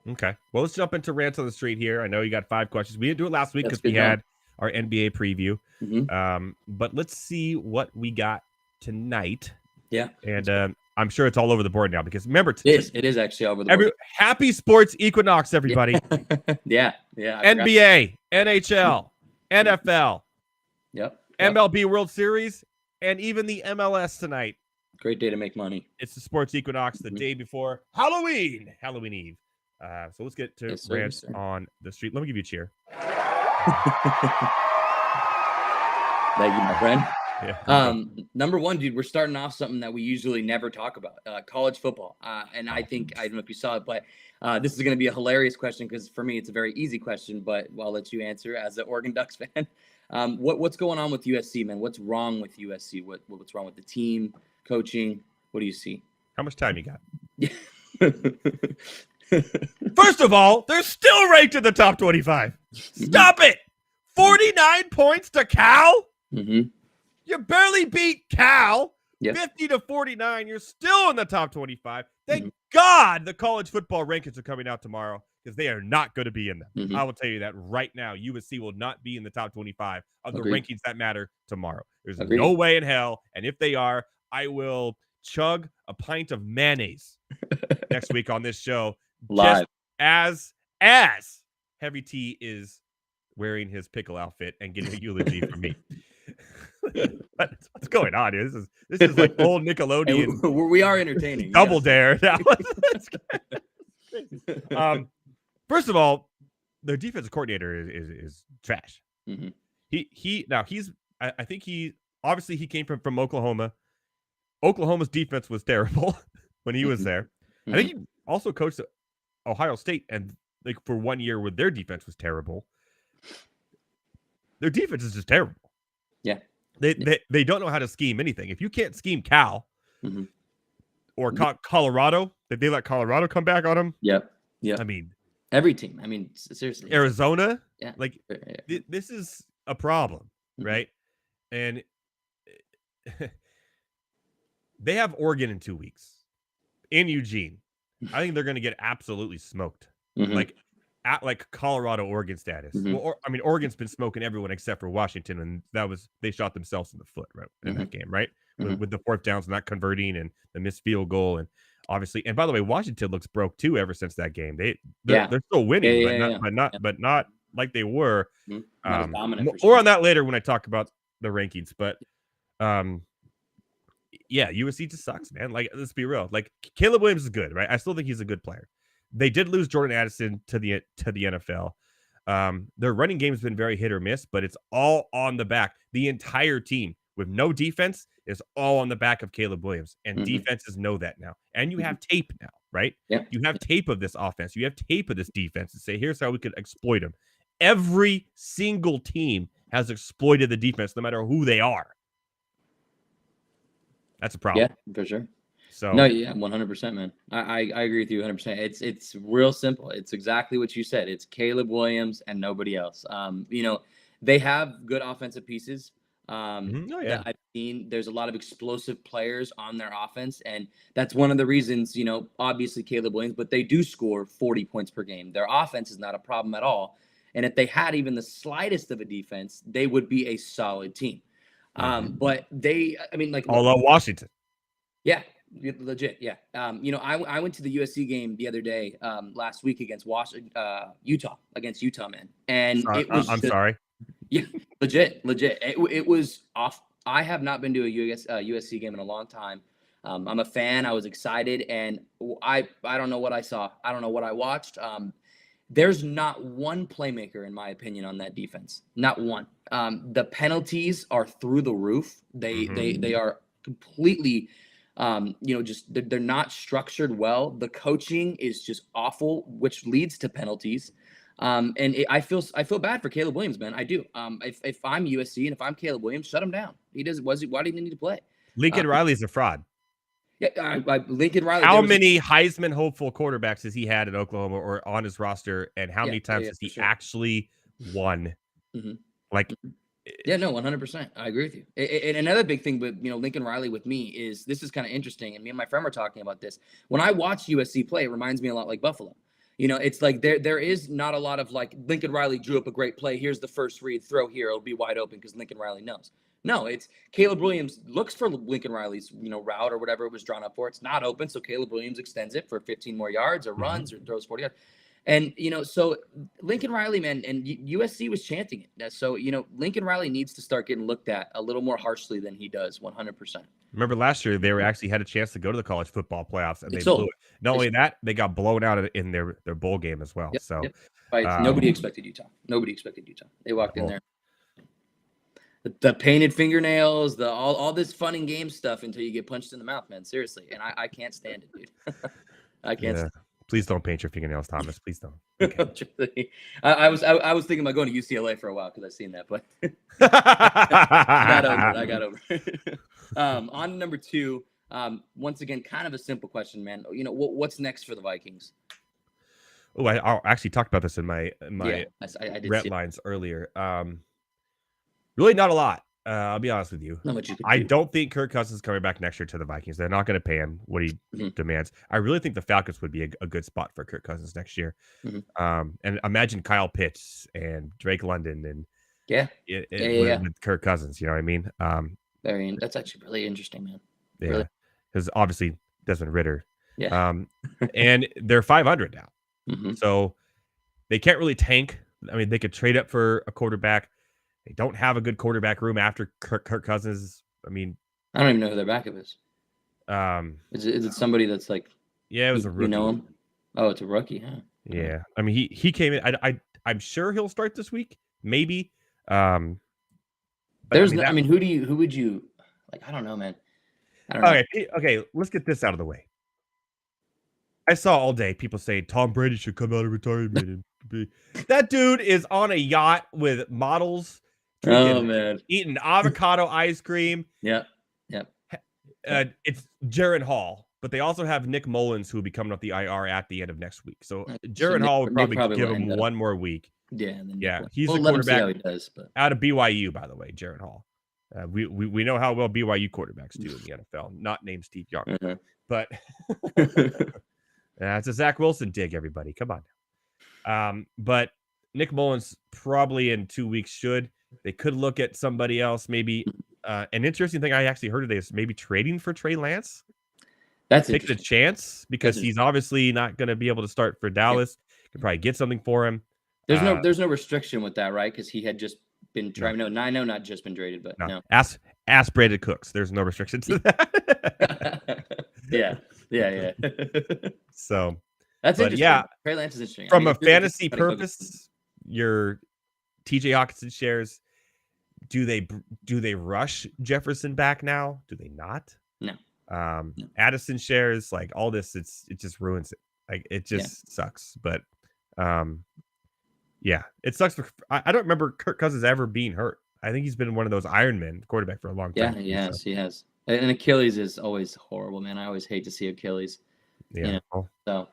Okay. Well, let's jump into Rants on the Street here. I know you got 5 questions. We didn't do it last week because we had our NBA preview. Mm-hmm. But let's see what we got tonight. Yeah. And I'm sure it's all over the board now because remember, it is actually all over the board. Happy sports equinox, everybody. Yeah. NBA, NHL, NFL, yep. MLB World Series, and even the MLS tonight. Great day to make money. It's the sports equinox the day before Halloween Eve. So let's get to Rants on the Street. Let me give you a cheer. Thank you, my friend. Yeah. Number one, dude, we're starting off something that we usually never talk about, college football. And I don't know if you saw it, but this is going to be a hilarious question because for me, it's a very easy question, but I'll let you answer as an Oregon Ducks fan. What's going on with USC, man? What's wrong with USC? What's wrong with the team, coaching? What do you see? How much time you got? First of all, they're still ranked in the top 25. Stop it! 49 points to Cal? Mm-hmm. You barely beat Cal. Yep. 50-49. You're still in the top 25. Thank God the college football rankings are coming out tomorrow because they are not going to be in them. Mm-hmm. I will tell you that right now. USC will not be in the top 25 of the rankings that matter tomorrow. There's no way in hell. And if they are, I will chug a pint of mayonnaise next week on this show. Live. Just as Heavy T is wearing his pickle outfit and getting a eulogy from me. What's going on here? This is like old Nickelodeon. We are entertaining. Double Dare. First of all, their defensive coordinator is trash. Mm-hmm. I think he came from Oklahoma. Oklahoma's defense was terrible when he was there. Mm-hmm. I think he also coached Ohio State, and like for 1 year where their defense was terrible. Their defense is just terrible. Yeah. They don't know how to scheme anything. If you can't scheme Cal or Colorado, if they let Colorado come back on them. Yep. I mean, every team. I mean, seriously. Arizona. Yeah. Like this is a problem, right? And they have Oregon in 2 weeks in Eugene. I think they're going to get absolutely smoked. Like Colorado, Oregon status. Well, Oregon's been smoking everyone except for Washington, and they shot themselves in the foot in that game, right? With the 4th downs not converting and the missed field goal, and obviously, and by the way, Washington looks broke too ever since that game. They're still winning, but not like they were. More on that later when I talk about the rankings, but USC just sucks, man. Like, let's be real. Like, Caleb Williams is good, right? I still think he's a good player. They did lose Jordan Addison to the NFL. Their running game has been very hit or miss, but it's all on the back. The entire team. with no defense is all on the back of Caleb Williams, and Mhm. defenses know that now. And you have tape now, right? Yeah. You have tape of this offense. You have tape of this defense to say, here's how we could exploit them. Every single team has exploited the defense, no matter who they are. That's a problem. Yeah, for sure. So No, yeah, 100%, man. I agree with you 100%. It's real simple. It's exactly what you said. It's Caleb Williams and nobody else. You know, they have good offensive pieces. That I've seen. There's a lot of explosive players on their offense, and that's one of the reasons, you know, obviously Caleb Williams, but they do score 40 points per game. Their offense is not a problem at all. And if they had even the slightest of a defense, they would be a solid team. But they, I mean, like, although Washington. yeah, legit. Yeah. You know, I went to the USC game the other day, last week against Utah, man. And it was, I'm sorry. yeah, legit. It was off. I have not been to a USC game in a long time. I'm a fan. I was excited, and I don't know what I saw. I don't know what I watched. There's not one playmaker, in my opinion, on that defense. Not one. The penalties are through the roof. They are completely, you know, just they're not structured well. The coaching is just awful, which leads to penalties. I feel bad for Caleb Williams, man. I do. If I'm USC and if I'm Caleb Williams, shut him down. Why do you need to play? Lincoln Riley's a fraud. Yeah, Lincoln Riley. How many Heisman hopeful quarterbacks has he had at Oklahoma or on his roster, and how many times has he actually won? Like, yeah, no, 100%. I agree with you. And another big thing with, you know, Lincoln Riley with me is this is kind of interesting, and me and my friend were talking about this. When I watch USC play, it reminds me a lot like Buffalo. You know, it's like there is not a lot of like Lincoln Riley drew up a great play. Here's the first read, throw here. It'll be wide open because Lincoln Riley knows. No, it's Caleb Williams looks for Lincoln Riley's, you know, route or whatever it was drawn up for. It's not open, so Caleb Williams extends it for 15 more yards or runs or throws 40 yards. And, you know, so Lincoln Riley, man, and USC was chanting it. So, you know, Lincoln Riley needs to start getting looked at a little more harshly than he does, 100%. Remember last year, they actually had a chance to go to the college football playoffs, and they blew it. Not only that, they got blown out in their bowl game as well. Yep, so yep. Nobody expected Utah. They walked in there. The painted fingernails, all this fun and game stuff until you get punched in the mouth, man. Seriously. And I can't stand it, dude. I can't stand it. Please don't paint your fingernails, Thomas. Please don't. Okay. I was thinking about going to UCLA for a while because I've seen that, but I got over it. On to number 2. Once again, kind of a simple question, man. You know, what's next for the Vikings? Oh, I actually talked about this in my I did rant lines earlier. Really not a lot. I'll be honest with you. Not much you can I do. don't think Kirk Cousins is coming back next year to the Vikings. They're not going to pay him what he demands. I really think the Falcons would be a good spot for Kirk Cousins next year. And imagine Kyle Pitts and Drake London and with Kirk Cousins. You know what I mean? That's actually really interesting, man. Yeah, because obviously Desmond Ridder. Yeah. And they're 500 now, so they can't really tank. I mean, they could trade up for a quarterback. They don't have a good quarterback room after Kirk Cousins. I mean, I don't even know who their backup is. Is it somebody that's like? Yeah, it was a rookie. You know him? Oh, it's a rookie, huh? Yeah, I mean he came in. I'm sure he'll start this week, maybe. Who would you like? I don't know, man. I don't know. Okay. Let's get this out of the way. I saw all day people saying Tom Brady should come out of retirement. That dude is on a yacht with models. Oh man, eating avocado ice cream. Yep. It's Jaron Hall, but they also have Nick Mullins, who will be coming off the IR at the end of next week. So Jaron Hall would probably give him one more week. Yeah. He's the quarterback how he does, but out of BYU, by the way, Jaron Hall. We know how well BYU quarterbacks do in the NFL. Not named Steve Young, but it's a Zach Wilson dig. Everybody, come on. But Nick Mullins probably in 2 weeks should. They could look at somebody else, maybe. An interesting thing I actually heard today is maybe trading for Trey Lance. That's taking a chance because he's obviously not going to be able to start for Dallas. Could probably get something for him. There's no restriction with that, right? Because he had just been trying. No, I know not just been traded, but no. Ask Brandon Cooks. There's no restriction to that. Yeah. So that's interesting. Yeah, Trey Lance is interesting. From a fantasy purpose, your TJ Hawkinson shares do they rush Jefferson back now? Do they not? No. No. Addison shares, like all this, it just ruins it. Like it just sucks. But yeah, it sucks. I don't remember Kirk Cousins ever being hurt. I think he's been one of those Ironman quarterback for a long time. Yeah, he has. And Achilles is always horrible, man. I always hate to see Achilles. Yeah. You know? So,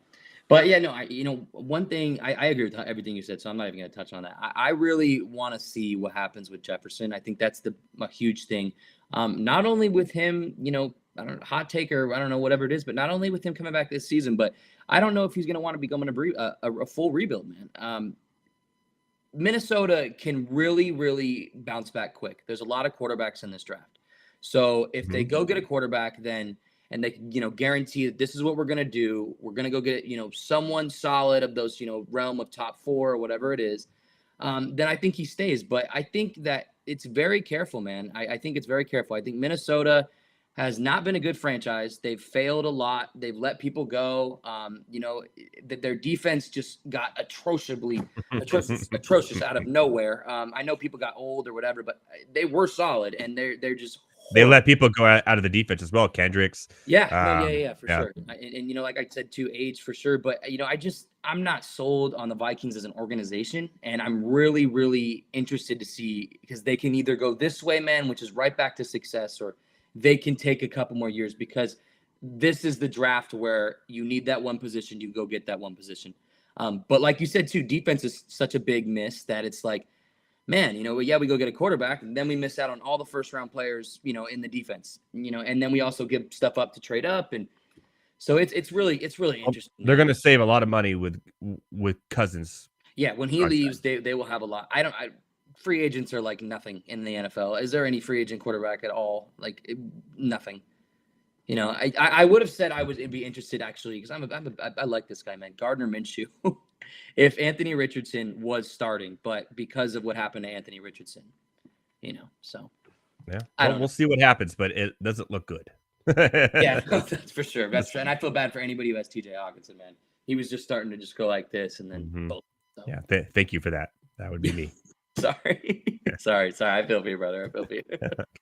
but yeah, no, one thing I agree with everything you said, so I'm not even going to touch on that. I really want to see what happens with Jefferson. I think that's a huge thing. Not only with him, I don't know, hot take or I don't know, whatever it is, but not only with him coming back this season, but I don't know if he's going to want to become a full rebuild, man. Minnesota can really, really bounce back quick. There's a lot of quarterbacks in this draft. So if they go get a quarterback, then and they guarantee that this is what we're going to do. We're going to go get, someone solid of those, realm of top 4 or whatever it is. Then I think he stays. But I think that it's very careful, man. I think it's very careful. I think Minnesota has not been a good franchise. They've failed a lot. They've let people go. Their defense just got atrocious out of nowhere. I know people got old or whatever, but they were solid, and they're just horrible. They let people go out of the defense as well. Kendricks. Yeah, for sure. And like I said, too, age for sure. But I'm not sold on the Vikings as an organization, and I'm really, really interested to see, because they can either go this way, man, which is right back to success, or they can take a couple more years, because this is the draft where you need that one position, you go get that one position. But like you said, too, defense is such a big miss that it's like, man, we go get a quarterback, and then we miss out on all the first round players, in the defense, and then we also give stuff up to trade up. And so it's really interesting. They're going to save a lot of money with Cousins. Yeah. When he leaves, they will have a lot. Free agents are like nothing in the NFL. Is there any free agent quarterback at all? Like nothing. I would have said it'd be interested, actually, because I like this guy, man. Gardner Minshew. If Anthony Richardson was starting, but because of what happened to Anthony Richardson, so yeah, we'll see what happens, but it doesn't look good. Yeah, that's for sure. And I feel bad for anybody who has TJ Hawkinson, man. He was just starting to just go like this, and then both. So. Yeah, thank you for that. That would be me. Sorry. sorry. I feel for you, brother. I feel for you.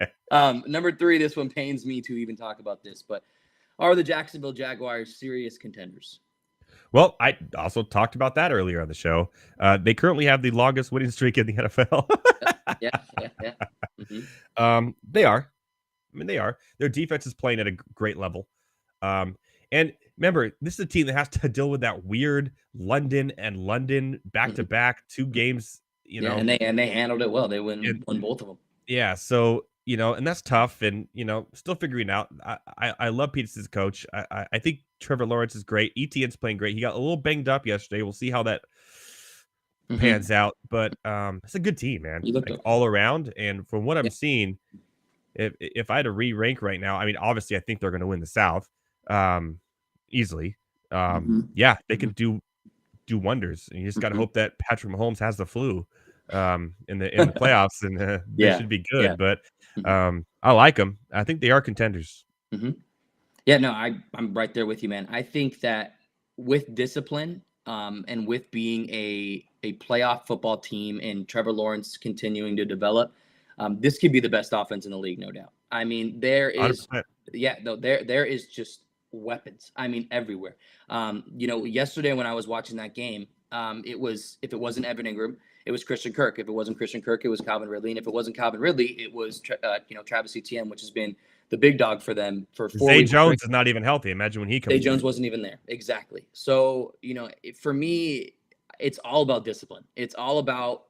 Okay. Number 3, this one pains me to even talk about this, but are the Jacksonville Jaguars serious contenders? Well, I also talked about that earlier on the show. They currently have the longest winning streak in the NFL. Yeah. Mm-hmm. They are. I mean, they are. Their defense is playing at a great level. And remember, this is a team that has to deal with that weird London back-to-back 2 games. And they handled it well. They won both of them. Yeah, so and that's tough, and still figuring out. I love Peterson's coach. I think Trevor Lawrence is great. ETN's playing great. He got a little banged up yesterday. We'll see how that pans out, but it's a good team, man. Like, all around. And from what I'm seeing, if I had to re-rank right now, I mean, obviously, I think they're going to win the South easily. Yeah, they can do wonders. And you just got to hope that Patrick Mahomes has the flu in the playoffs, and they should be good. But I like them. I think they are contenders. Yeah, no, I'm right there with you, man. I think that with discipline and with being a playoff football team and Trevor Lawrence continuing to develop, this could be the best offense in the league, no doubt. I mean, there is 100%. There is just weapons. I mean, everywhere. Yesterday when I was watching that game, if it wasn't Evan Ingram, it was Christian Kirk. If it wasn't Christian Kirk, it was Calvin Ridley. And if it wasn't Calvin Ridley, it was Travis Etienne, which has been the big dog for them for 4 Zay weeks. Jones is not even healthy. Imagine when he comes. Zay Jones wasn't even there. Exactly. So, for me, it's all about discipline. It's all about,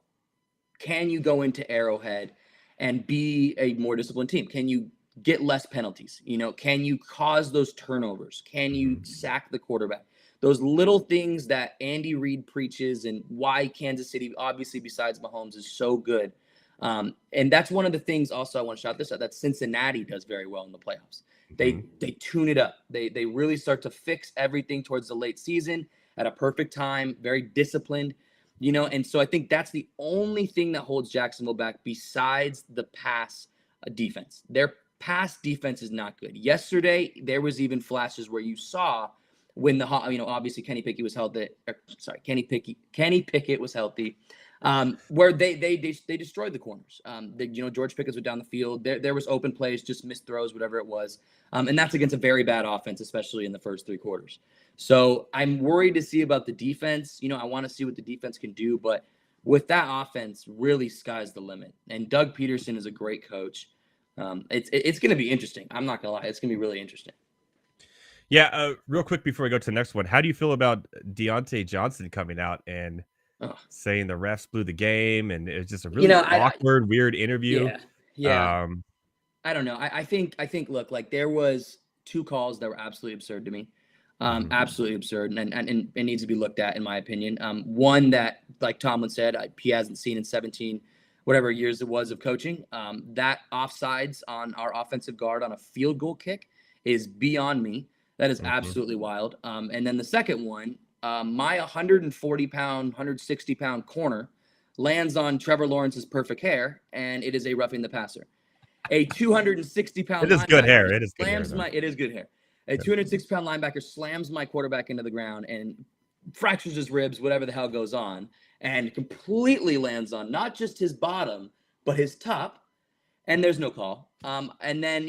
can you go into Arrowhead and be a more disciplined team? Can you get less penalties? Can you cause those turnovers? Can you sack the quarterback? Those little things that Andy Reid preaches, and why Kansas City, obviously besides Mahomes, is so good. And that's one of the things also I want to shout this out, that Cincinnati does very well in the playoffs. They tune it up. They really start to fix everything towards the late season at a perfect time, very disciplined, and so I think that's the only thing that holds Jacksonville back besides the pass defense. Their pass defense is not good. Yesterday, there was even flashes where you saw when obviously Kenny Pickett was healthy. Kenny Pickett was healthy. where they destroyed the corners. George Pickens was down the field. There was open plays, just missed throws, whatever it was. And that's against a very bad offense, especially in the first 3 quarters. So I'm worried to see about the defense. I want to see what the defense can do, but with that offense, really sky's the limit. And Doug Peterson is a great coach. It's going to be interesting. I'm not going to lie. It's going to be really interesting. Yeah. Real quick before we go to the next one, how do you feel about Deontay Johnson coming out and saying the refs blew the game, and it was just a really awkward, weird interview? Yeah. I don't know. I think look, like there was 2 calls that were absolutely absurd to me. Absolutely absurd, and it needs to be looked at, in my opinion. One that, like Tomlin said, he hasn't seen in 17 whatever years it was of coaching. That offsides on our offensive guard on a field goal kick is beyond me. That is absolutely wild. And then the second one, my 140-pound, 160-pound corner lands on Trevor Lawrence's perfect hair, and it is a roughing the passer. A 260-pound It is good hair. It is good hair. It is good hair. A 260-pound linebacker slams my quarterback into the ground and fractures his ribs, whatever the hell goes on, and completely lands on not just his bottom, but his top. And there's no call. And then,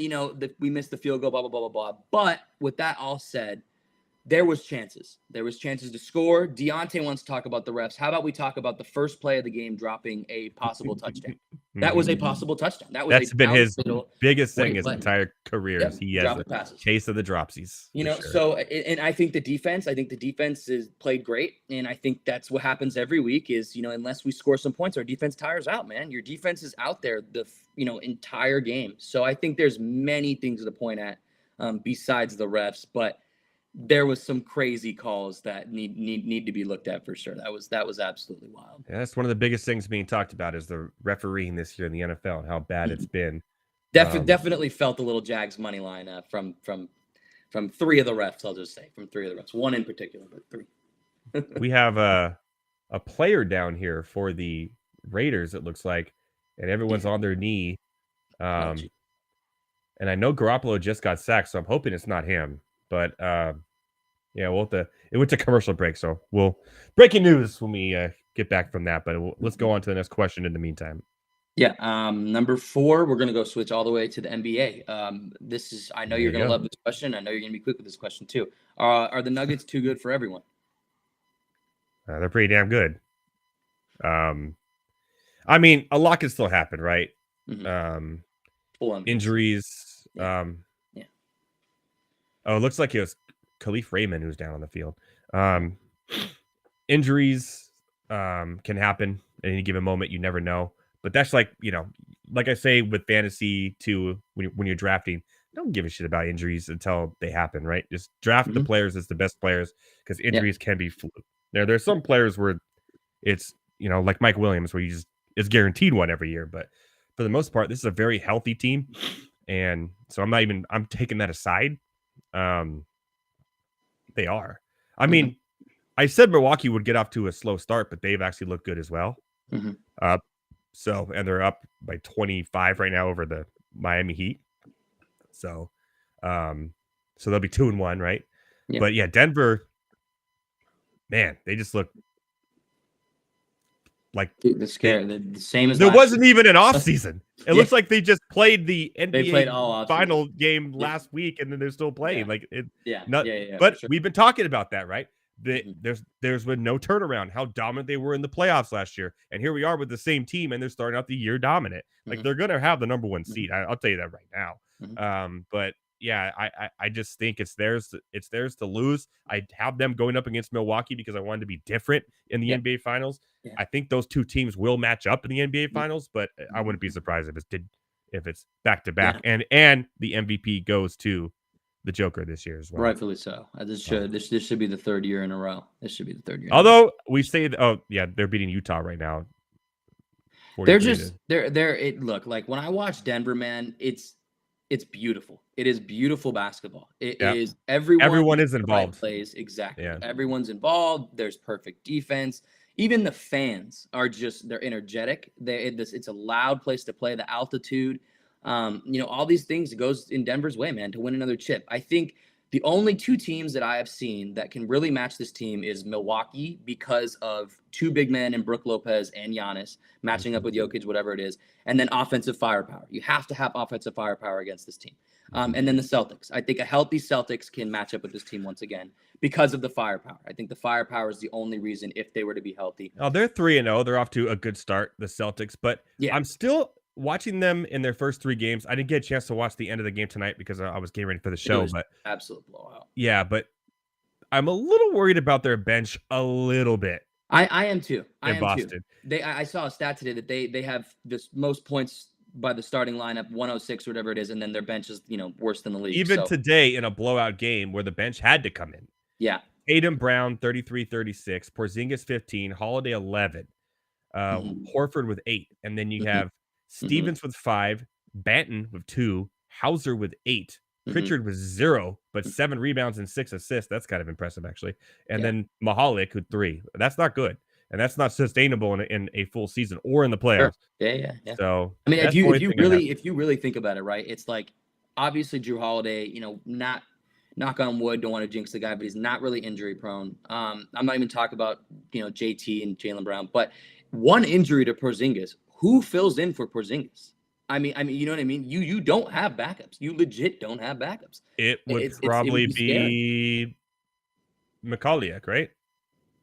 we missed the field goal, blah, blah, blah, blah, blah. But with that all said, there was chances. There was chances to score. Deontay wants to talk about the refs. How about we talk about the first play of the game dropping a possible touchdown? That was a possible touchdown. That's been his biggest thing his entire career. Yeah, he has a case of the dropsies. So, and I think the defense is played great. And I think that's what happens every week is, unless we score some points, our defense tires out, man. Your defense is out there the entire game. So I think there's many things to point at besides the refs, but there was some crazy calls that need to be looked at for sure. That was absolutely wild. Yeah, that's one of the biggest things being talked about is the refereeing this year in the NFL and how bad it's been. Definitely felt a little Jags money line from 3 of the refs. I'll just say from 3 of the refs, 1 in particular, but 3. We have a player down here for the Raiders. It looks like, and everyone's on their knee. And I know Garoppolo just got sacked, so I'm hoping it's not him. But it went to commercial break, so breaking news when we get back from that. But let's go on to the next question in the meantime. Yeah, number 4, we're gonna go switch all the way to the NBA. I know you're gonna love this question. I know you're gonna be quick with this question too. Are the Nuggets too good for everyone? They're pretty damn good. I mean, a lot can still happen, right? Injuries. Oh, it looks like it was Khalif Raymond who's down on the field. Injuries can happen at any given moment. You never know. But that's like I say with fantasy too, when you're drafting, don't give a shit about injuries until they happen, right? Just draft the players as the best players because injuries can be fluke. There's some players where it's, like Mike Williams, where it's guaranteed one every year. But for the most part, this is a very healthy team. And so I'm taking that aside. They are. I mean, I said Milwaukee would get off to a slow start, but they've actually looked good as well. And they're up by 25 right now over the Miami Heat. So they'll be 2-1, right? Yeah. But yeah, Denver, man, they just look like the same as there wasn't even an off season. It looks like they just played the NBA final game last week, and then they're still playing. But sure. We've been talking about that, right? There's been no turnaround. How dominant they were in the playoffs last year, and here we are with the same team, and they're starting out the year dominant. Like they're gonna have the number 1 seed. I'll tell you that right now. But yeah, I just think it's theirs to lose. I have them going up against Milwaukee because I wanted to be different in the NBA Finals. Yeah. I think those 2 teams will match up in the NBA Finals, but I wouldn't be surprised if it's back to back. And the MVP goes to the Joker this year as well. Rightfully so. This should be the 3rd year in a row. This should be the 3rd year. Although we say they're beating Utah right now. Look, like when I watch Denver, man, it's beautiful. It is beautiful basketball. It is everyone is involved. Plays exactly. Yeah. Everyone's involved. There's perfect defense. Even the fans are they're energetic. It's a loud place to play. The altitude, all these things goes in Denver's way, man, to win another chip. I think The only two teams that I have seen that can really match this team is Milwaukee because of two big men in Brook Lopez and Giannis matching up with Jokic, whatever it is, and then offensive firepower. You have to have offensive firepower against this team. And then the Celtics. I think a healthy Celtics can match up with this team once again because of the firepower. I think the firepower is the only reason if they were to be healthy. Oh, they're 3-0. They're off to a good start, the Celtics, but Yeah. I'm still watching them in their first 3 games. I didn't get a chance to watch the end of the game tonight because I was getting ready for the show, but absolute blowout. Yeah, but I'm a little worried about their bench a little bit. I am too. I am Boston. Too. I saw a stat today that they have this most points by the starting lineup, 106 or whatever it is, and then their bench is, worse than the league. Even today in a blowout game where the bench had to come in. Yeah. Tatum Brown 33-36, Porzingis 15, Holiday 11, Horford with 8, and then you have Stevens with 5, Banton with 2, Hauser with 8, Pritchard with 0, but 7 rebounds and 6 assists. That's kind of impressive, actually. And then Mahalik with 3. That's not good, and that's not sustainable in a full season or in the playoffs. Sure. Yeah. So I mean, if you really think about it, right? It's like obviously Drew Holiday, not knock on wood, don't want to jinx the guy, but he's not really injury prone. I'm not even talking about JT and Jaylen Brown, but one injury to Porzingis. Who fills in for Porzingis? I mean, you know what I mean? You don't have backups. You legit don't have backups. It would probably be Michalek, right?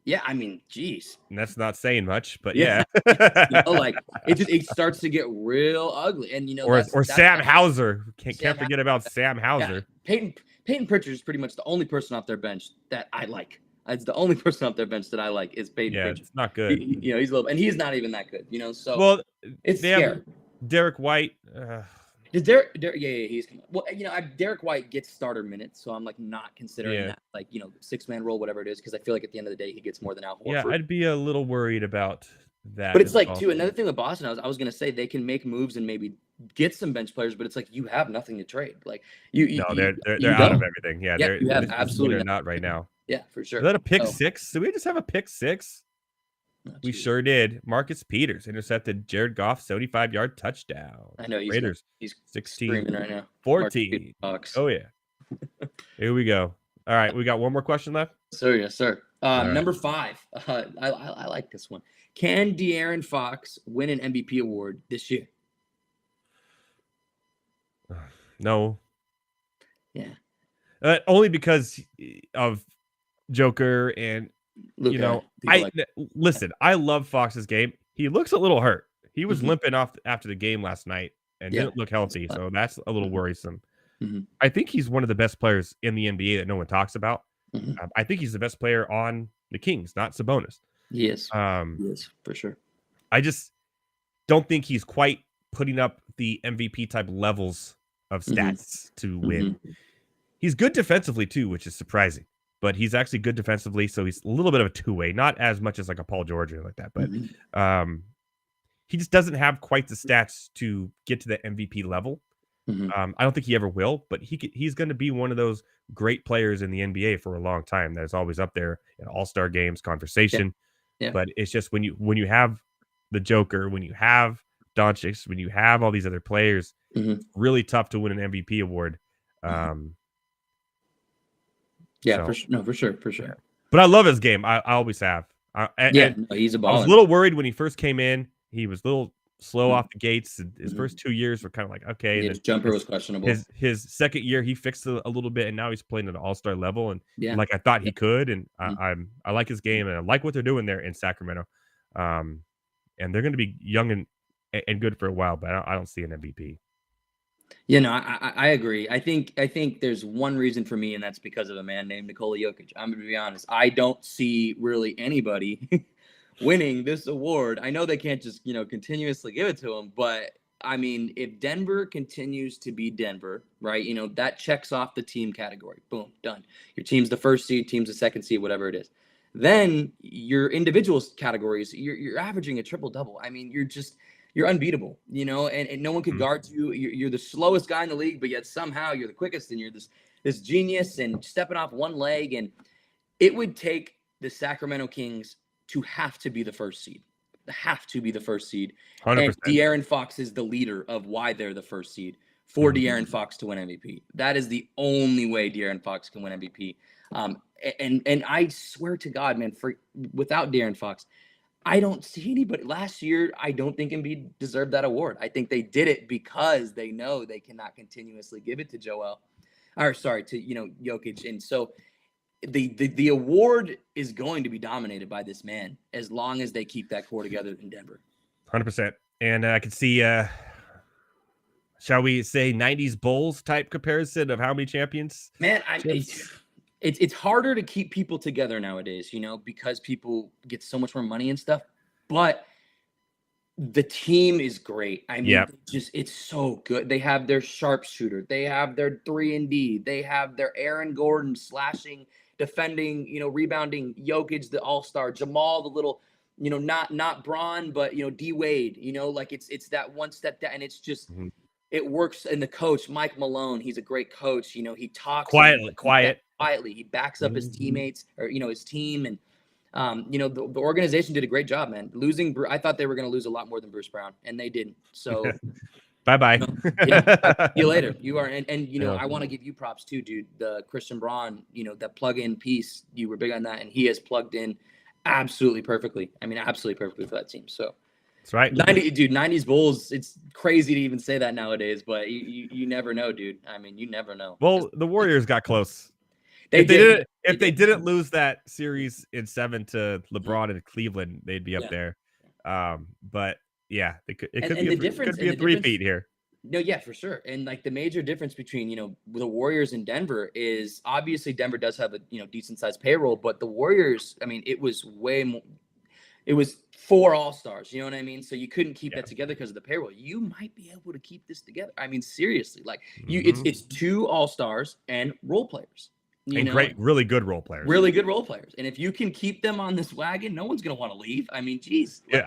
Yeah, I mean, geez. And that's not saying much, but yeah. It starts to get real ugly. And or Sam Hauser. Can't forget about Sam Hauser. Yeah. Peyton Pritchard is pretty much the only person off their bench that I like. It's the only person off their bench that I like is Peyton Pritchard. It's not good. He's a little, and he's not even that good. So well, it's they scary. Have Derek White. Does Derek? Yeah, he's well. Derek White gets starter minutes, so I'm not considering that 6-man role, whatever it is, because I feel like at the end of the day he gets more than Al Horford. Yeah, I'd be a little worried about that. But it's too another thing with Boston. I was gonna say they can make moves and maybe get some bench players, but it's you have nothing to trade. They're out of everything. Yeah, you have absolutely not right now. Yeah, for sure. Is that a pick 6? Did we just have a pick 6? We sure did. Marcus Peters intercepted Jared Goff's 75-yard touchdown. I know Raiders. He's 16 screaming right now. 14. Oh yeah. Here we go. All right, we got one more question left. Sir, yes, sir. Right. Number 5. I like this one. Can De'Aaron Fox win an MVP award this year? No. Yeah. Only because of Joker and Luka, listen, I love Fox's game. He looks a little hurt. He was limping off after the game last night and didn't look healthy, so that's a little worrisome. I think he's one of the best players in the NBA that no one talks about. I think he's the best player on the Kings, not Sabonis. He is. He is, for sure. I just don't think he's quite putting up the MVP type levels of stats to win. He's good defensively too, which is surprising. But he's actually good defensively, so he's a little bit of a two-way, not as much as a Paul George or like that. But he just doesn't have quite the stats to get to the MVP level. I don't think he ever will, but he's going to be one of those great players in the NBA for a long time. That is always up there in All-Star games conversation. Yeah. But it's just when you have the Joker, when you have Doncic, when you have all these other players, it's really tough to win an MVP award. Yeah, for sure. But I love his game. I always have. He's a baller. I was a little worried when he first came in. He was a little slow off the gates. His first 2 years were kind of like, okay. His jumper was questionable. His second year, he fixed it a little bit, and now he's playing at an all-star level. And like I thought he could. And I like his game, and I like what they're doing there in Sacramento. And they're going to be young and good for a while, but I don't see an MVP. I agree. I think there's one reason for me, and that's because of a man named Nikola Jokic. I'm going to be honest. I don't see really anybody winning this award. I know they can't just, continuously give it to him, but I mean, if Denver continues to be Denver, right, that checks off the team category. Boom, done. Your team's the first seed, team's the second seed, whatever it is. Then your individual categories, you're averaging a triple-double. I mean, you're unbeatable, and no one could guard you. You're the slowest guy in the league, but yet somehow you're the quickest, and you're this genius and stepping off one leg. And it would take the Sacramento Kings to have to be the first seed. 100%. And De'Aaron Fox is the leader of why they're the first seed for De'Aaron Fox to win MVP. That is the only way De'Aaron Fox can win MVP. And I swear to God, man, without De'Aaron Fox, I don't see anybody. Last year, I don't think Embiid deserved that award. I think they did it because they know they cannot continuously give it to Jokic. And so the award is going to be dominated by this man as long as they keep that core together in Denver. 100%. And I could see, shall we say, 90s Bulls type comparison of how many champions? Man, it's harder to keep people together nowadays, because people get so much more money and stuff. But the team is great. I mean, it's so good. They have their sharpshooter. They have their 3-and-D. They have their Aaron Gordon slashing, defending, rebounding, Jokic, the all-star, Jamal, the little, not Braun, but, D Wade, it's that one step down. And it's just, it works. And the coach, Mike Malone, he's a great coach. He talks quietly. He backs up his teammates or, his team. And, the organization did a great job, man. I thought they were going to lose a lot more than Bruce Brown, and they didn't. So bye-bye. See you later. You are. And I want to give you props too, dude. The Christian Braun, that plug-in piece, you were big on that, and he has plugged in absolutely perfectly. I mean, absolutely perfectly for that team. So that's right. 90s Bulls. It's crazy to even say that nowadays, but you never know, dude. I mean, you never know. Well, the Warriors got close. If they didn't lose that series in 7 to LeBron and Cleveland, they'd be up there. But yeah, it could be a three-peat here. No, yeah, for sure. And like the major difference between, the Warriors and Denver is obviously Denver does have a, decent sized payroll, but the Warriors, I mean, it was way more. It was 4 all-stars, you know what I mean? So you couldn't keep that together because of the payroll. You might be able to keep this together. I mean, seriously, like it's 2 all-stars and role players. Really good role players. Really good role players. And if you can keep them on this wagon, no one's going to want to leave. I mean, geez. Yeah,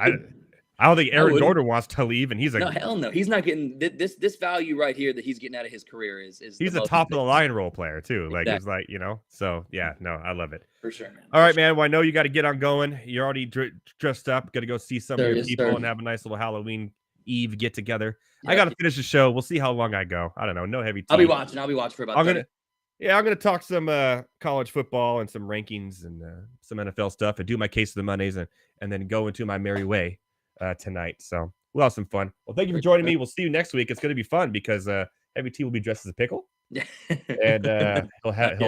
I don't think Aaron Gordon wants to leave, and he's like, no, hell no. He's not getting this value right here that he's getting out of his career is he's a top of the line role player too. Like exactly. It's like, so yeah, no, I love it. For sure, man. All right, man. Well, I know you got to get on going. You're already dressed up. Got to go see some of your people and have a nice little Halloween Eve get together. Yeah. I got to finish the show. We'll see how long I go. I don't know. No heavy tea. I'll be watching for about 30. I'm going to talk some college football and some rankings and some NFL stuff and do my case of the Mondays and then go into my merry way tonight. So we'll have some fun. Well, thank you for joining me. We'll see you next week. It's going to be fun because Heavy T will be dressed as a pickle. And he'll have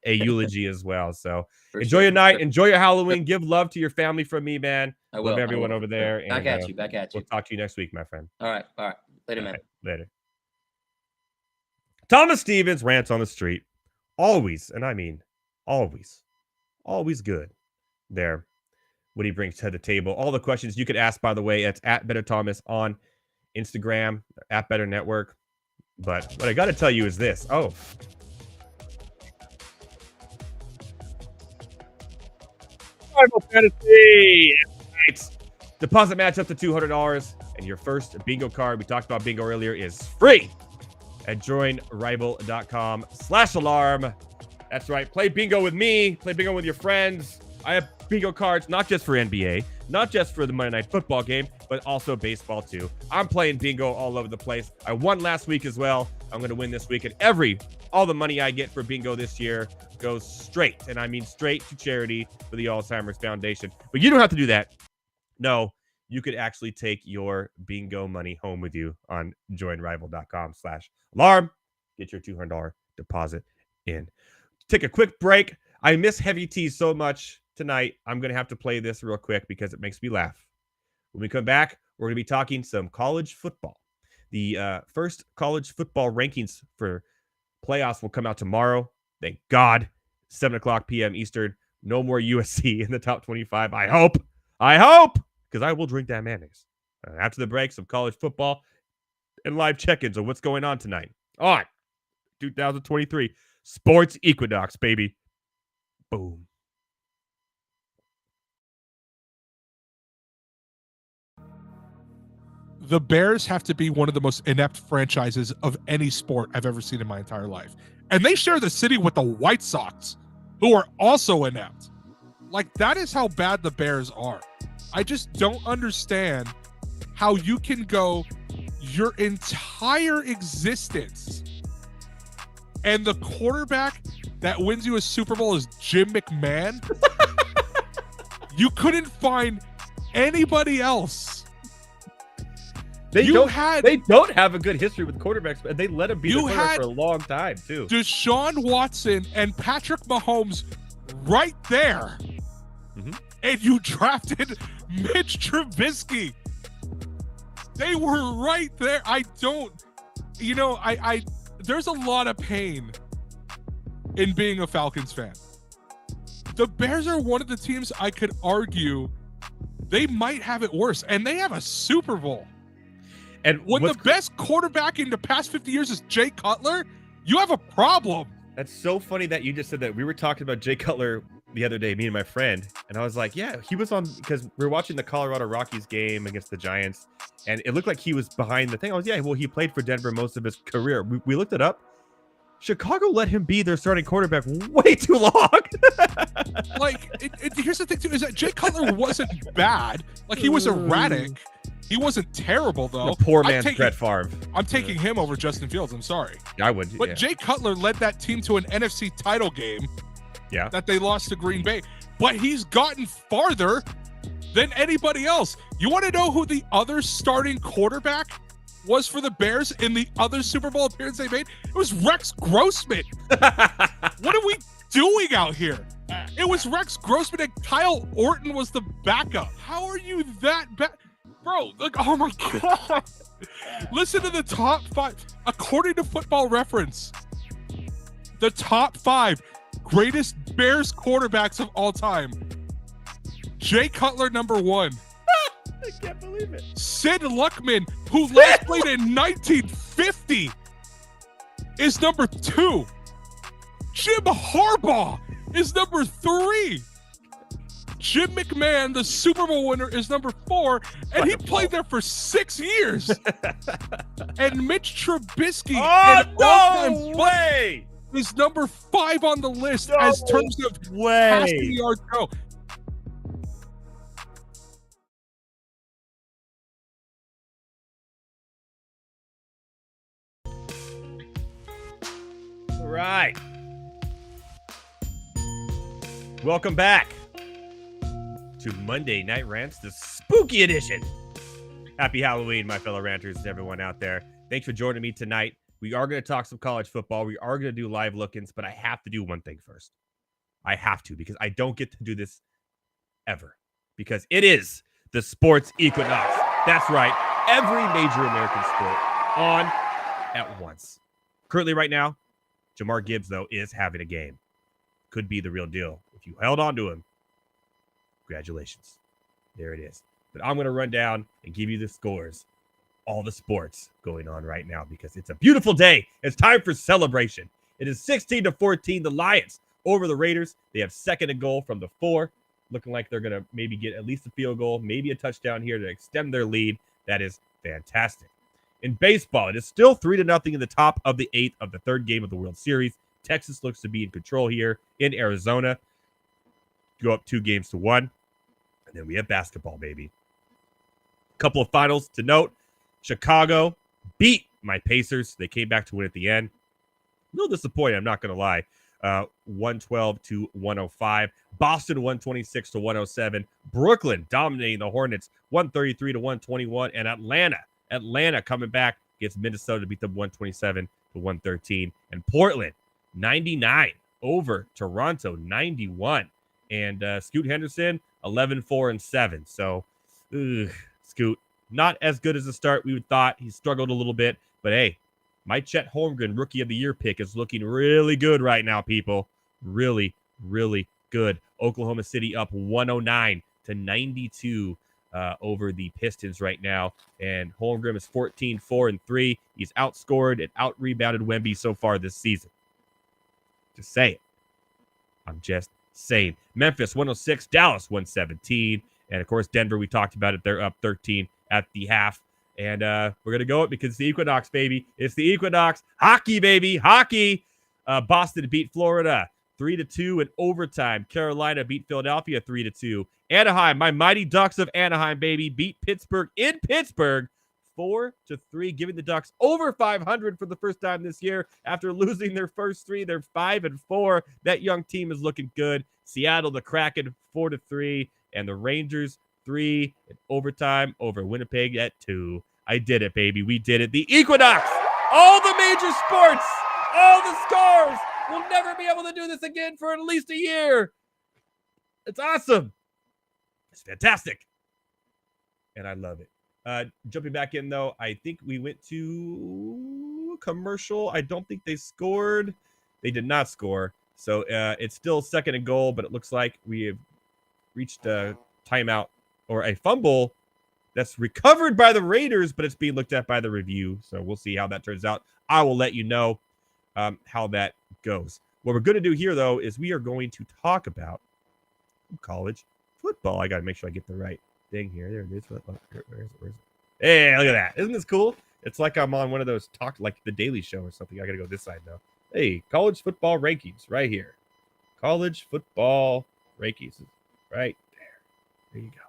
a eulogy as well. So enjoy your night. Enjoy your Halloween. Give love to your family from me, man. I will. Love everyone over there. Back at you. We'll talk to you next week, my friend. All right. Later, man. Later. Thomas Stevens rants on the street. Always, and I mean always good there. What he brings to the table. All the questions you could ask, by the way, it's at Better Thomas on Instagram, at Better Network. But what I got to tell you is this. Oh. Final Fantasy. It's deposit match up to $200, and your first bingo card, we talked about bingo earlier, is free at joinrival.com/alarm. That's right. Play bingo with me. Play bingo with your friends. I have bingo cards, not just for NBA, not just for the Monday Night Football game, but also baseball too. I'm playing bingo all over the place. I won last week as well. I'm going to win this week. And all the money I get for bingo this year goes straight, and I mean straight to charity for the Alzheimer's Foundation. But you don't have to do that. No, you could actually take your bingo money home with you on joinrival.com/alarm. Get your $200 deposit in. Take a quick break. I miss Heavy T so much tonight. I'm going to have to play this real quick because it makes me laugh. When we come back, we're going to be talking some college football. The first college football rankings for playoffs will come out tomorrow. Thank God. 7:00 p.m. Eastern. No more USC in the top 25. I hope. Because I will drink that mayonnaise. After the break, some college football and live check-ins on what's going on tonight. On 2023 Sports Equinox, baby. Boom. The Bears have to be one of the most inept franchises of any sport I've ever seen in my entire life. And they share the city with the White Sox, who are also inept. Like, that is how bad the Bears are. I just don't understand how you can go your entire existence and the quarterback that wins you a Super Bowl is Jim McMahon, you couldn't find anybody else. They don't have a good history with quarterbacks, and they let him be the quarterback for a long time, too. Deshaun Watson and Patrick Mahomes right there. Mm-hmm. And you drafted Mitch Trubisky. They were right there. I there's a lot of pain in being a Falcons fan. The Bears are one of the teams I could argue they might have it worse, and they have a Super Bowl. And when the best quarterback in the past 50 years is Jay Cutler, you have a problem. That's so funny that you just said that. We were talking about Jay Cutler the other day, me and my friend, and I was like, yeah, he was on, because we were watching the Colorado Rockies game against the Giants, and it looked like he was behind the thing. I was, yeah, well, he played for Denver most of his career. We looked it up. Chicago let him be their starting quarterback way too long. Here's the thing, too, is that Jay Cutler wasn't bad. Like, he was erratic. He wasn't terrible, though. The poor man's Brett Favre. I'm taking him over Justin Fields. I'm sorry. Yeah, I would. But yeah. Jay Cutler led that team to an NFC title game. Yeah. That they lost to Green Bay. But he's gotten farther than anybody else. You want to know who the other starting quarterback was for the Bears in the other Super Bowl appearance they made? It was Rex Grossman. What are we doing out here? It was Rex Grossman and Kyle Orton was the backup. How are you that bad? Bro, like, oh my God. Listen to the top 5. According to Football Reference, the top 5 greatest Bears quarterbacks of all time. Jay Cutler, number 1. I can't believe it. Sid Luckman, who last played in 1950, is number 2. Jim Harbaugh is number 3. Jim McMahon, the Super Bowl winner, is number 4, and he played there for 6 years. And Mitch Trubisky, is number 5 on the list as terms of passing yards go. All right. Welcome back to Monday Night Rants, the spooky edition. Happy Halloween, my fellow ranters and everyone out there. Thanks for joining me tonight. We are going to talk some college football. We are going to do live look-ins, but I have to do one thing first. I have to, because I don't get to do this ever, because it is the sports equinox. That's right. Every major American sport on at once. Currently right now, Jamar Gibbs, though, is having a game. Could be the real deal. If you held on to him, congratulations. There it is. But I'm going to run down and give you the scores. All the sports going on right now, because it's a beautiful day. It's time for celebration. It is 16-14. The Lions over the Raiders. They have second and goal from the 4. Looking like they're going to maybe get at least a field goal, maybe a touchdown here to extend their lead. That is fantastic. In baseball, it is still 3-0 in the top of the 8th of the third game of the World Series. Texas looks to be in control here in Arizona. Go up 2-1. And then we have basketball, baby. Couple of finals to note. Chicago beat my Pacers. They came back to win at the end. A little disappointed, I'm not going to lie. 112-105. Boston 126-107. Brooklyn dominating the Hornets 133-121. And Atlanta coming back against Minnesota to beat them 127-113. And Portland 99 over Toronto 91. And Scoot Henderson 11-4-7. So Scoot, not as good as a start we would thought. He struggled a little bit, but hey, my Chet Holmgren Rookie of the Year pick is looking really good right now, people. Really, really good. Oklahoma City up 109-92 over the Pistons right now, and Holmgren is 14-4-3. He's outscored and out-rebounded Wemby so far this season. Just say it. I'm just saying. Memphis 106, Dallas 117, and of course Denver, we talked about it. They're up 13 at the half. And we're going to go it because it's the Equinox, baby. It's the Equinox. Hockey, baby. Hockey. Boston beat Florida 3-2 in overtime. Carolina beat Philadelphia 3-2. Anaheim, my mighty Ducks of Anaheim, baby, beat Pittsburgh in Pittsburgh 4-3, giving the Ducks over 500 for the first time this year. After losing their first 3, they're 5-4. That young team is looking good. Seattle, the Kraken, 4-3, and the Rangers 3 in overtime over Winnipeg at 2. I did it, baby. We did it. The Equinox, all the major sports, all the scores. We'll never be able to do this again for at least a year. It's awesome. It's fantastic. And I love it. Jumping back in, though, I think we went to commercial. I don't think they scored. They did not score. So it's still 2nd and goal, but it looks like we have reached a timeout or a fumble that's recovered by the Raiders, but it's being looked at by the review. So we'll see how that turns out. I will let you know how that goes. What we're going to do here, though, is we are going to talk about college football. I got to make sure I get the right thing here. There it is. Where's it? Hey, look at that. Isn't this cool? It's like I'm on one of those like the Daily Show or something. I got to go this side now. Hey, college football rankings right here. College football rankings right there. There you go.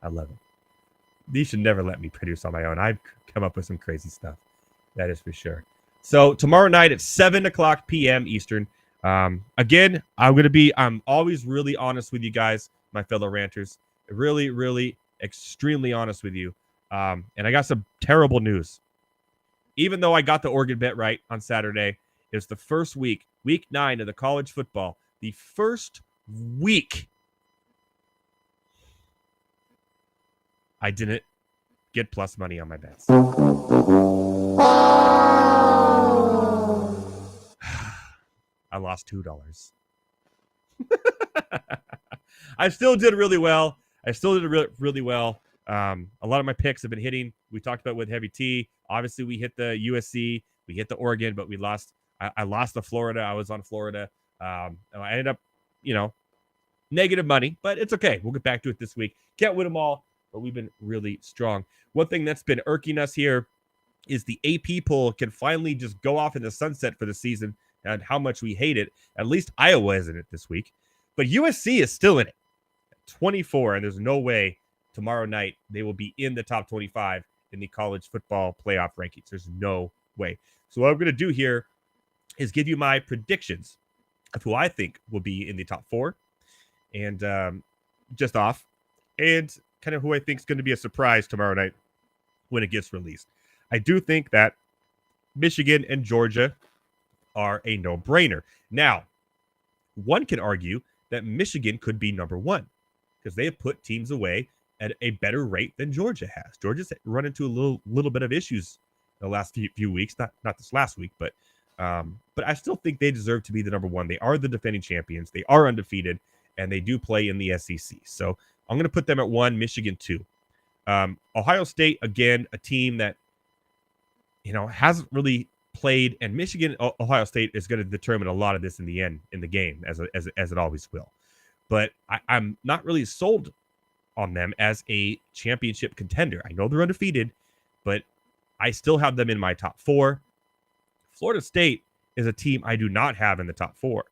I love it. These should never let me produce on my own. I've come up with some crazy stuff. That is for sure. So tomorrow night at 7:00 p.m. Eastern. Again, I'm always really honest with you guys, my fellow ranters. Really, really extremely honest with you. And I got some terrible news. Even though I got the Oregon bet right on Saturday, it's the first week 9 of the college football. The first week I didn't get plus money on my bets. I lost $2. I still did really well. Really well. A lot of my picks have been hitting. We talked about with Heavy T. Obviously, we hit the USC. We hit the Oregon, but we lost. I lost the Florida. I was on Florida. I ended up, negative money, but it's okay. We'll get back to it this week. Can't win them all, but we've been really strong. One thing that's been irking us here is the AP poll can finally just go off in the sunset for the season and how much we hate it. At least Iowa is in it this week. But USC is still in it. 24, and there's no way tomorrow night they will be in the top 25 in the college football playoff rankings. There's no way. So what I'm going to do here is give you my predictions of who I think will be in the top 4 and just off, and kind of who I think is going to be a surprise tomorrow night when it gets released. I do think that Michigan and Georgia are a no-brainer. Now, one can argue that Michigan could be number 1 because they have put teams away at a better rate than Georgia has. Georgia's run into a little bit of issues the last few weeks, not this last week, but I still think they deserve to be the number 1. They are the defending champions. They are undefeated, and they do play in the SEC. So I'm going to put them at 1, Michigan 2. Ohio State, again, a team that hasn't really played, and Michigan, Ohio State is going to determine a lot of this in the end in the game, as it always will. But I'm not really sold on them as a championship contender. I know they're undefeated, but I still have them in my top 4. Florida State is a team I do not have in the top 4.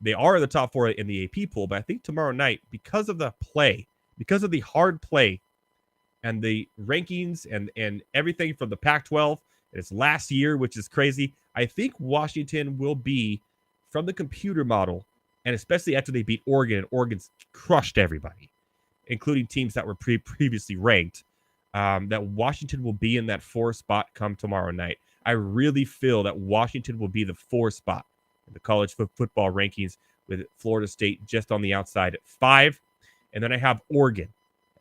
They are in the top 4 in the AP poll, but I think tomorrow night, because of the play, because of the hard play and the rankings and everything from the Pac-12, it's last year, which is crazy, I think Washington will be, from the computer model, and especially after they beat Oregon, and Oregon's crushed everybody, including teams that were previously ranked, that Washington will be in that 4 spot come tomorrow night. I really feel that Washington will be the 4 spot in the college football rankings, with Florida State just on the outside at 5. And then I have Oregon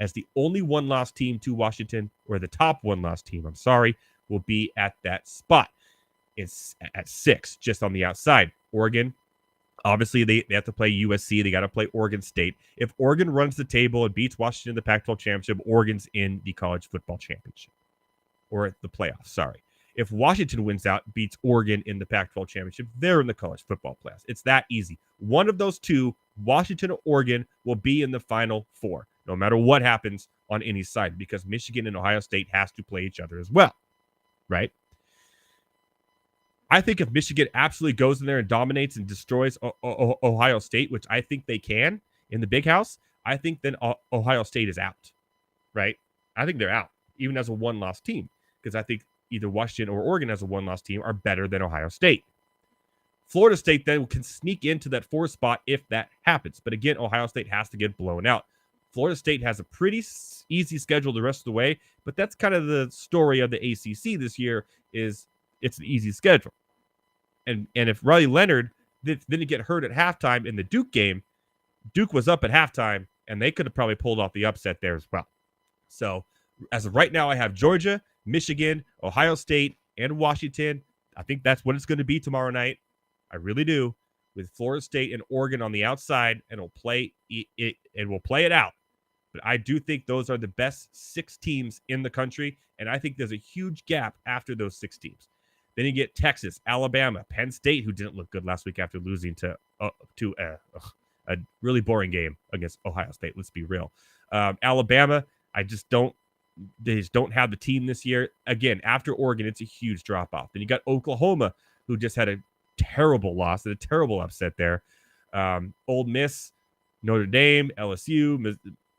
as the only one-loss team to Washington, or the top one-loss team, will be at that spot. It's at 6, just on the outside. Oregon, obviously, they have to play USC. They got to play Oregon State. If Oregon runs the table and beats Washington in the Pac-12 championship, Oregon's in the college football championship, or the playoffs, sorry. If Washington wins out, beats Oregon in the Pac-12 championship, they're in the college football playoffs. It's that easy. One of those two, Washington or Oregon, will be in the final 4, no matter what happens on any side, because Michigan and Ohio State has to play each other as well, right? I think if Michigan absolutely goes in there and dominates and destroys Ohio State, which I think they can in the Big House, I think then Ohio State is out, right? I think they're out. even as a one-loss team, because I think either Washington or Oregon as a one-loss team are better than Ohio State. Florida State then can sneak into that 4th spot if that happens. But again, Ohio State has to get blown out. Florida State has a pretty easy schedule the rest of the way, but that's kind of the story of the ACC this year is it's an easy schedule. And if Riley Leonard didn't get hurt at halftime in the Duke game, Duke was up at halftime, and they could have probably pulled off the upset there as well. So as of right now, I have Georgia, Michigan, Ohio State, and Washington. I think that's what it's going to be tomorrow night. I really do, with Florida State and Oregon on the outside, and we'll play it out. But I do think those are the best 6 teams in the country, and I think there's a huge gap after those 6 teams. Then you get Texas, Alabama, Penn State, who didn't look good last week after losing to a really boring game against Ohio State. Let's be real. Alabama, they just don't have the team this year. Again, after Oregon, it's a huge drop-off. Then you got Oklahoma, who just had a terrible loss and a terrible upset there. Ole Miss, Notre Dame, LSU,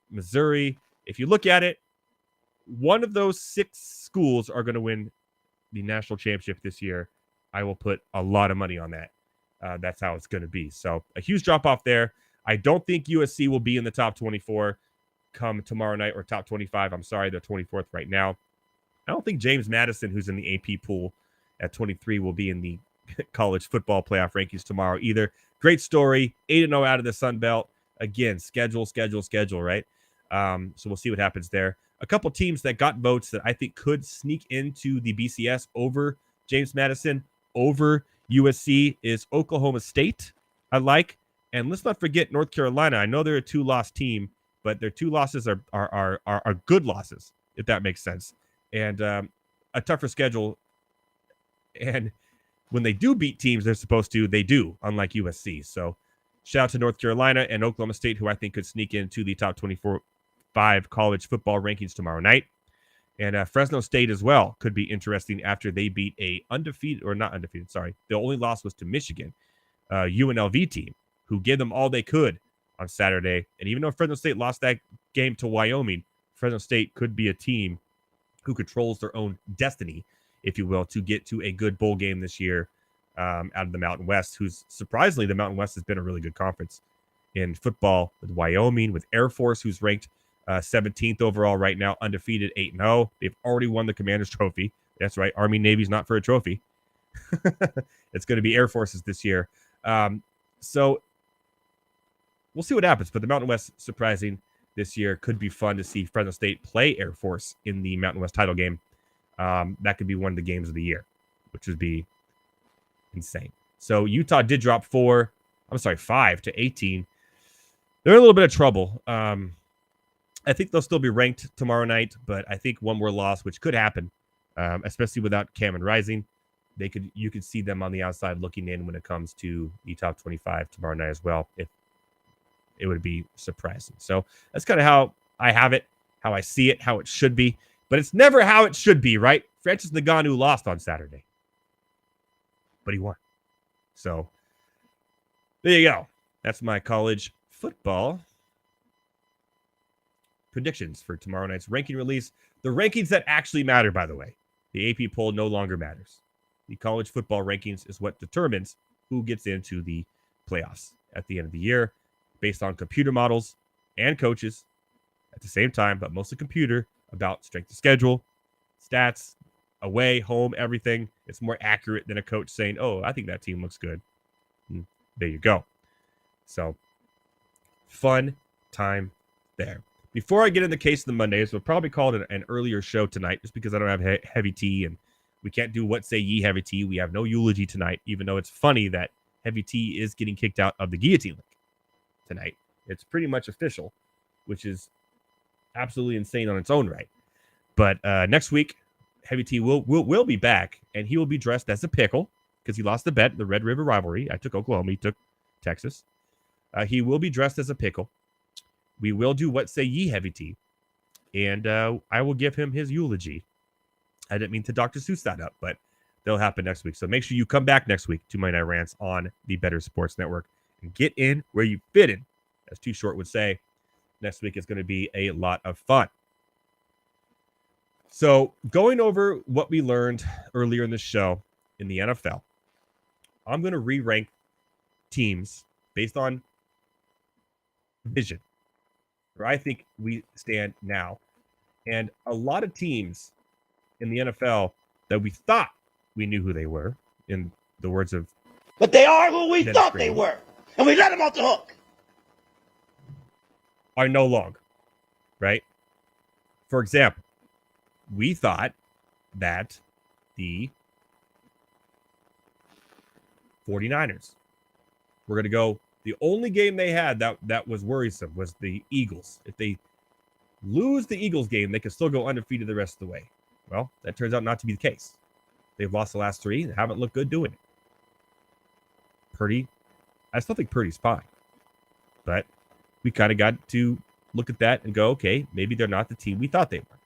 Missouri. If you look at it, one of those 6 schools are going to win the national championship this year. I will put a lot of money on that. That's how it's going to be. So a huge drop off there. I don't think USC will be in the top 24 come tomorrow night, or top 25. I'm sorry, they're 24th right now. I don't think James Madison, who's in the AP pool at 23, will be in the college football playoff rankings tomorrow either. Great story. 8-0 out of the Sun Belt. Again, schedule, right? So we'll see what happens there. A couple teams that got votes that I think could sneak into the BCS over James Madison, over USC, is Oklahoma State, I like. And let's not forget North Carolina. I know they're a 2-loss team, but their 2 losses are good losses, if that makes sense. And a tougher schedule. And when they do beat teams they're supposed to, they do, unlike USC. So shout out to North Carolina and Oklahoma State, who I think could sneak into the top 25 college football rankings tomorrow night. And Fresno State as well could be interesting after they beat the only loss was to Michigan, UNLV team, who gave them all they could on Saturday. And even though Fresno State lost that game to Wyoming, Fresno State could be a team who controls their own destiny, if you will, to get to a good bowl game this year out of the Mountain West, who's surprisingly, the Mountain West has been a really good conference in football, with Wyoming, with Air Force, who's ranked 17th overall right now, undefeated, 8-0. They've already won the Commander's Trophy. That's right. Army, Navy's not for a trophy. It's going to be Air Forces this year. So we'll see what happens. But the Mountain West, surprising this year, could be fun to see Fresno State play Air Force in the Mountain West title game. That could be one of the games of the year, which would be insane. So Utah did drop 5 to 18. They're in a little bit of trouble. I think they'll still be ranked tomorrow night, but I think one more loss, which could happen, especially without Cameron Rising, you could see them on the outside looking in when it comes to the top 25 tomorrow night as well. If it would be surprising. So that's kind of how I have it, how I see it, how it should be. But it's never how it should be, right? Francis Ngannou lost on Saturday, but he won. So there you go. That's my college football predictions for tomorrow night's ranking release. The rankings that actually matter, by the way. The AP poll no longer matters. The college football rankings is what determines who gets into the playoffs at the end of the year, based on computer models and coaches at the same time, but mostly computer, about strength of schedule, stats, away, home, everything. It's more accurate than a coach saying, oh, I think that team looks good. And there you go. So, fun time there. Before I get in the case of the Mondays, we'll probably call it an earlier show tonight, just because I don't have Heavy T, and we can't do What Say Ye, Heavy T. We have no eulogy tonight, even though it's funny that Heavy T is getting kicked out of the Guillotine League tonight. It's pretty much official, which is absolutely insane on its own right. But next week, Heavy T will be back, and he will be dressed as a pickle, because he lost the bet, the Red River rivalry. I took Oklahoma, he took Texas. He will be dressed as a pickle. We will do What Say Ye, Heavy T, and I will give him his eulogy. I didn't mean to Dr. Seuss that up, but they'll happen next week. So make sure you come back next week to Monday Night Rants on the Better Sports Network and get in where you fit in, as Too Short would say. Next week is going to be a lot of fun. So going over what we learned earlier in the show in the NFL, I'm going to re-rank teams based on division, where I think we stand now. And a lot of teams in the NFL that we thought we knew who they were, in the words of But they are who we Dennis thought they Grady, were. And we let them off the hook. are no longer, right? For example, we thought that the 49ers were going to go. The only game they had that was worrisome was the Eagles. If they lose the Eagles game, they could still go undefeated the rest of the way. Well, that turns out not to be the case. They've lost the last 3 and haven't looked good doing it. Purdy, I still think Purdy's fine. But we kind of got to look at that and go, okay, maybe they're not the team we thought they were.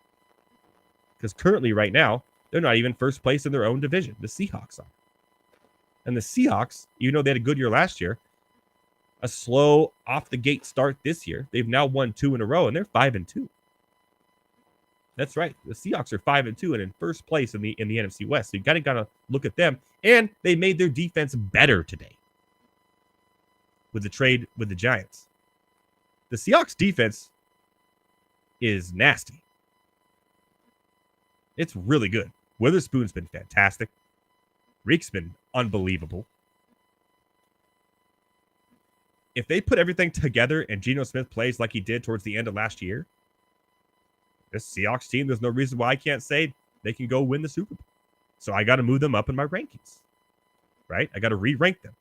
Because currently, right now, they're not even first place in their own division. The Seahawks are. And the Seahawks, even though they had a good year last year, a slow off-the-gate start this year, they've now won 2 in a row, and they're 5-2. That's right. The Seahawks are 5-2 and in first place in the NFC West. So you gotta look at them. And they made their defense better today with the trade with the Giants. The Seahawks defense is nasty. It's really good. Witherspoon's been fantastic. Reek's been unbelievable. If they put everything together and Geno Smith plays like he did towards the end of last year, this Seahawks team, there's no reason why I can't say they can go win the Super Bowl. So I got to move them up in my rankings, right? I got to re-rank them.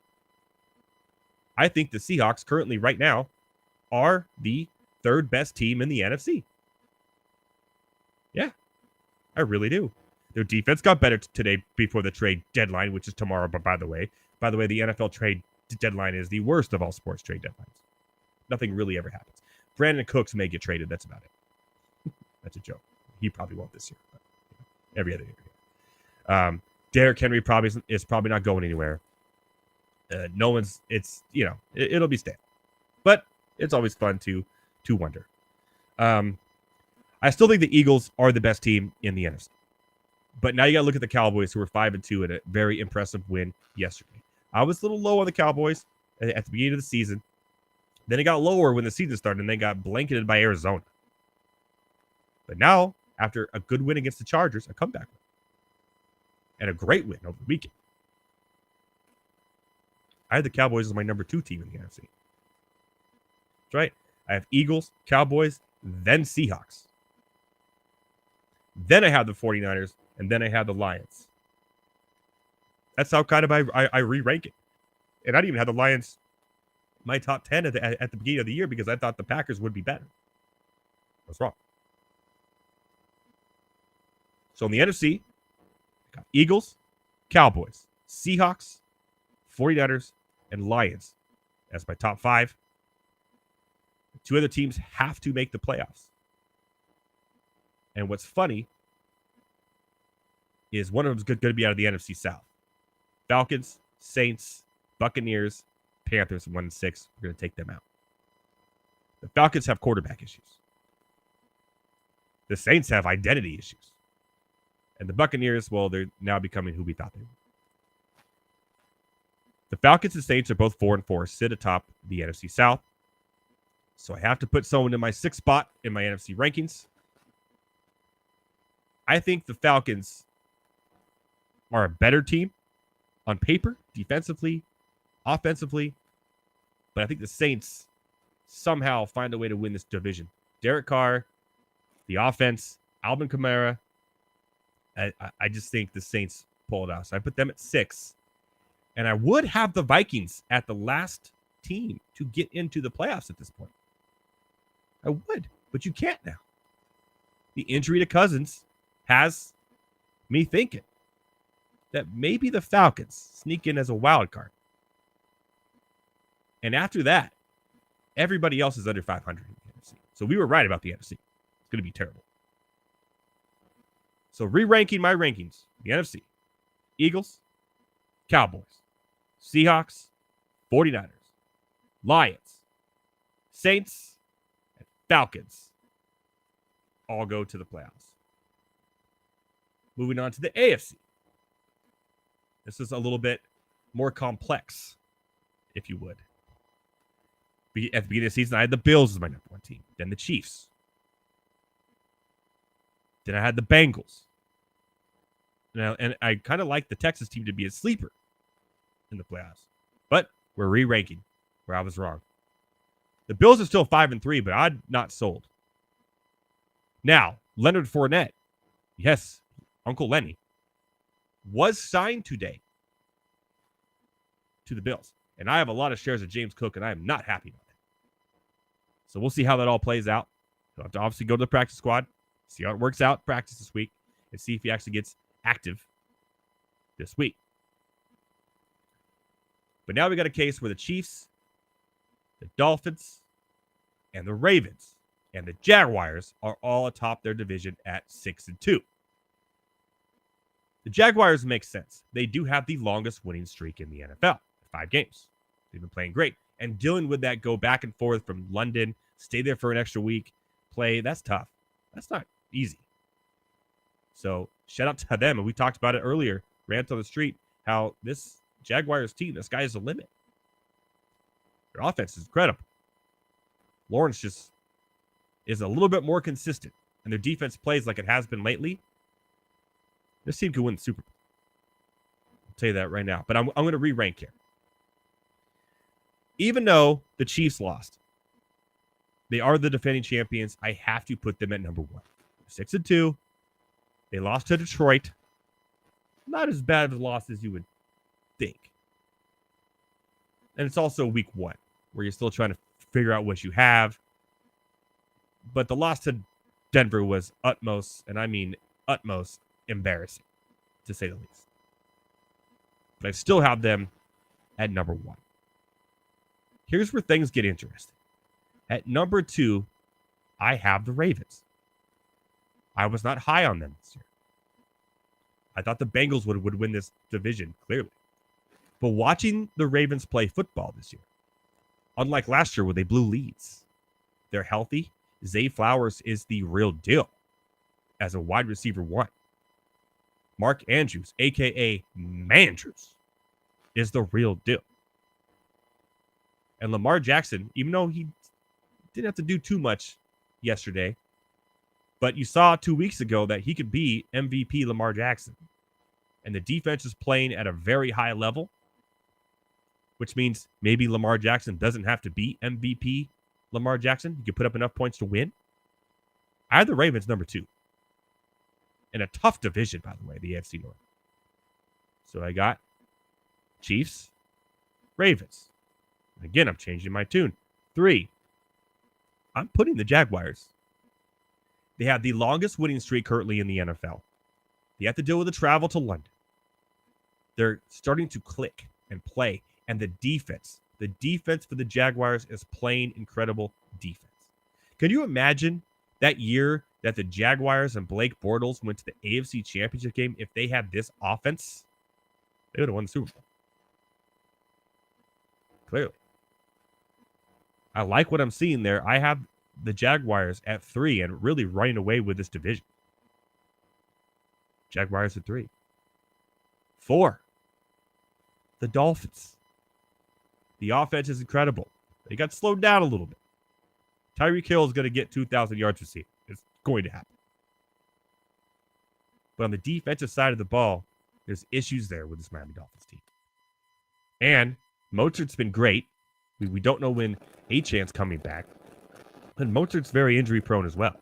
I think the Seahawks currently right now are the 3rd best team in the NFC. Yeah, I really do. Their defense got better today before the trade deadline, which is tomorrow. But by the way, the NFL trade deadline is the worst of all sports trade deadlines. Nothing really ever happens. Brandon Cooks may get traded. That's about it. That's a joke. He probably won't this year. But every other year. Derrick Henry is probably not going anywhere. No one's. It's it'll be stale, but it's always fun to wonder. I still think the Eagles are the best team in the NFC. But now you got to look at the Cowboys, who were 5-2 at a very impressive win yesterday. I was a little low on the Cowboys at the beginning of the season. Then it got lower when the season started, and they got blanketed by Arizona. But now, after a good win against the Chargers, a comeback win, and a great win over the weekend, I had the Cowboys as my number 2 team in the NFC. That's right. I have Eagles, Cowboys, then Seahawks. Then I have the 49ers, and then I have the Lions. That's how kind of I re-rank it. And I didn't even have the Lions my top 10 at the beginning of the year because I thought the Packers would be better. I was wrong. So in the NFC, I got Eagles, Cowboys, Seahawks, 49ers, and Lions as my top 5. 2 other teams have to make the playoffs. And what's funny is one of them is going to be out of the NFC South. Falcons, Saints, Buccaneers, Panthers, 1-6. We're going to take them out. The Falcons have quarterback issues. The Saints have identity issues. And the Buccaneers, well, they're now becoming who we thought they were. The Falcons and Saints are both 4-4, sit atop the NFC South. So I have to put someone in my 6th spot in my NFC rankings. I think the Falcons are a better team on paper, defensively, offensively. But I think the Saints somehow find a way to win this division. Derek Carr, the offense, Alvin Kamara. I just think the Saints pull it out. So I put them at 6. And I would have the Vikings at the last team to get into the playoffs at this point. I would, but you can't now. The injury to Cousins has me thinking that maybe the Falcons sneak in as a wild card. And after that, everybody else is under 500 in the NFC. So we were right about the NFC. It's going to be terrible. So re-ranking my rankings, the NFC, Eagles, Cowboys, Seahawks, 49ers, Lions, Saints, and Falcons all go to the playoffs. Moving on to the AFC. This is a little bit more complex, if you would. At the beginning of the season, I had the Bills as my number one team. Then the Chiefs. Then I had the Bengals. And I kind of like the Texas team to be a sleeper in the playoffs. But we're re-ranking where I was wrong. The Bills are still 5-3, but I'm not sold. Now, Leonard Fournette, yes, Uncle Lenny, was signed today to the Bills. And I have a lot of shares of James Cook, and I am not happy about it. So we'll see how that all plays out. He'll have to obviously go to the practice squad, see how it works out, practice this week, and see if he actually gets active this week. But now we got a case where the Chiefs, the Dolphins, and the Ravens, and the Jaguars are all atop their division at 6-2. The Jaguars make sense. They do have the longest winning streak in the NFL, 5 games. They've been playing great. And dealing with that go back and forth from London, stay there for an extra week, play, that's tough. That's not easy. So shout out to them. And we talked about it earlier, Rant on the Street, how this Jaguars team, the sky is the limit. Their offense is incredible. Lawrence just is a little bit more consistent, and their defense plays like it has been lately. This team could win the Super Bowl. I'll tell you that right now. But I'm going to re-rank here. Even though the Chiefs lost, they are the defending champions. I have to put them at number 1. 6-2. They lost to Detroit. Not as bad of a loss as you would think. And it's also week 1, where you're still trying to figure out what you have. But the loss to Denver was utmost, and I mean utmost, embarrassing, to say the least. But I still have them at number 1. Here's where things get interesting. At number 2, I have the Ravens. I was not high on them this year. I thought the Bengals would win this division, clearly. But watching the Ravens play football this year, unlike last year where they blew leads, they're healthy. Zay Flowers is the real deal as a wide receiver 1. Mark Andrews, a.k.a. Mandrews, is the real deal. And Lamar Jackson, even though he didn't have to do too much yesterday, but you saw 2 weeks ago that he could be MVP Lamar Jackson. And the defense is playing at a very high level, which means maybe Lamar Jackson doesn't have to be MVP Lamar Jackson. He can put up enough points to win. I have the Ravens number 2. In a tough division, by the way, the AFC North. So I got Chiefs, Ravens. Again, I'm changing my tune. 3, I'm putting the Jaguars. They have the longest winning streak currently in the NFL. They have to deal with the travel to London. They're starting to click and play. And the defense for the Jaguars is playing incredible defense. Can you imagine that year that the Jaguars and Blake Bortles went to the AFC Championship game? If they had this offense, they would have won the Super Bowl. Clearly. I like what I'm seeing there. I have the Jaguars at 3 and really running away with this division. Jaguars at 3. 4, the Dolphins. The offense is incredible. They got slowed down a little bit. Tyreek Hill is going to get 2,000 yards receiving. It's going to happen. But on the defensive side of the ball, there's issues there with this Miami Dolphins team. And Mozart's been great. We don't know when Achane's coming back. And Mozart's very injury prone as well.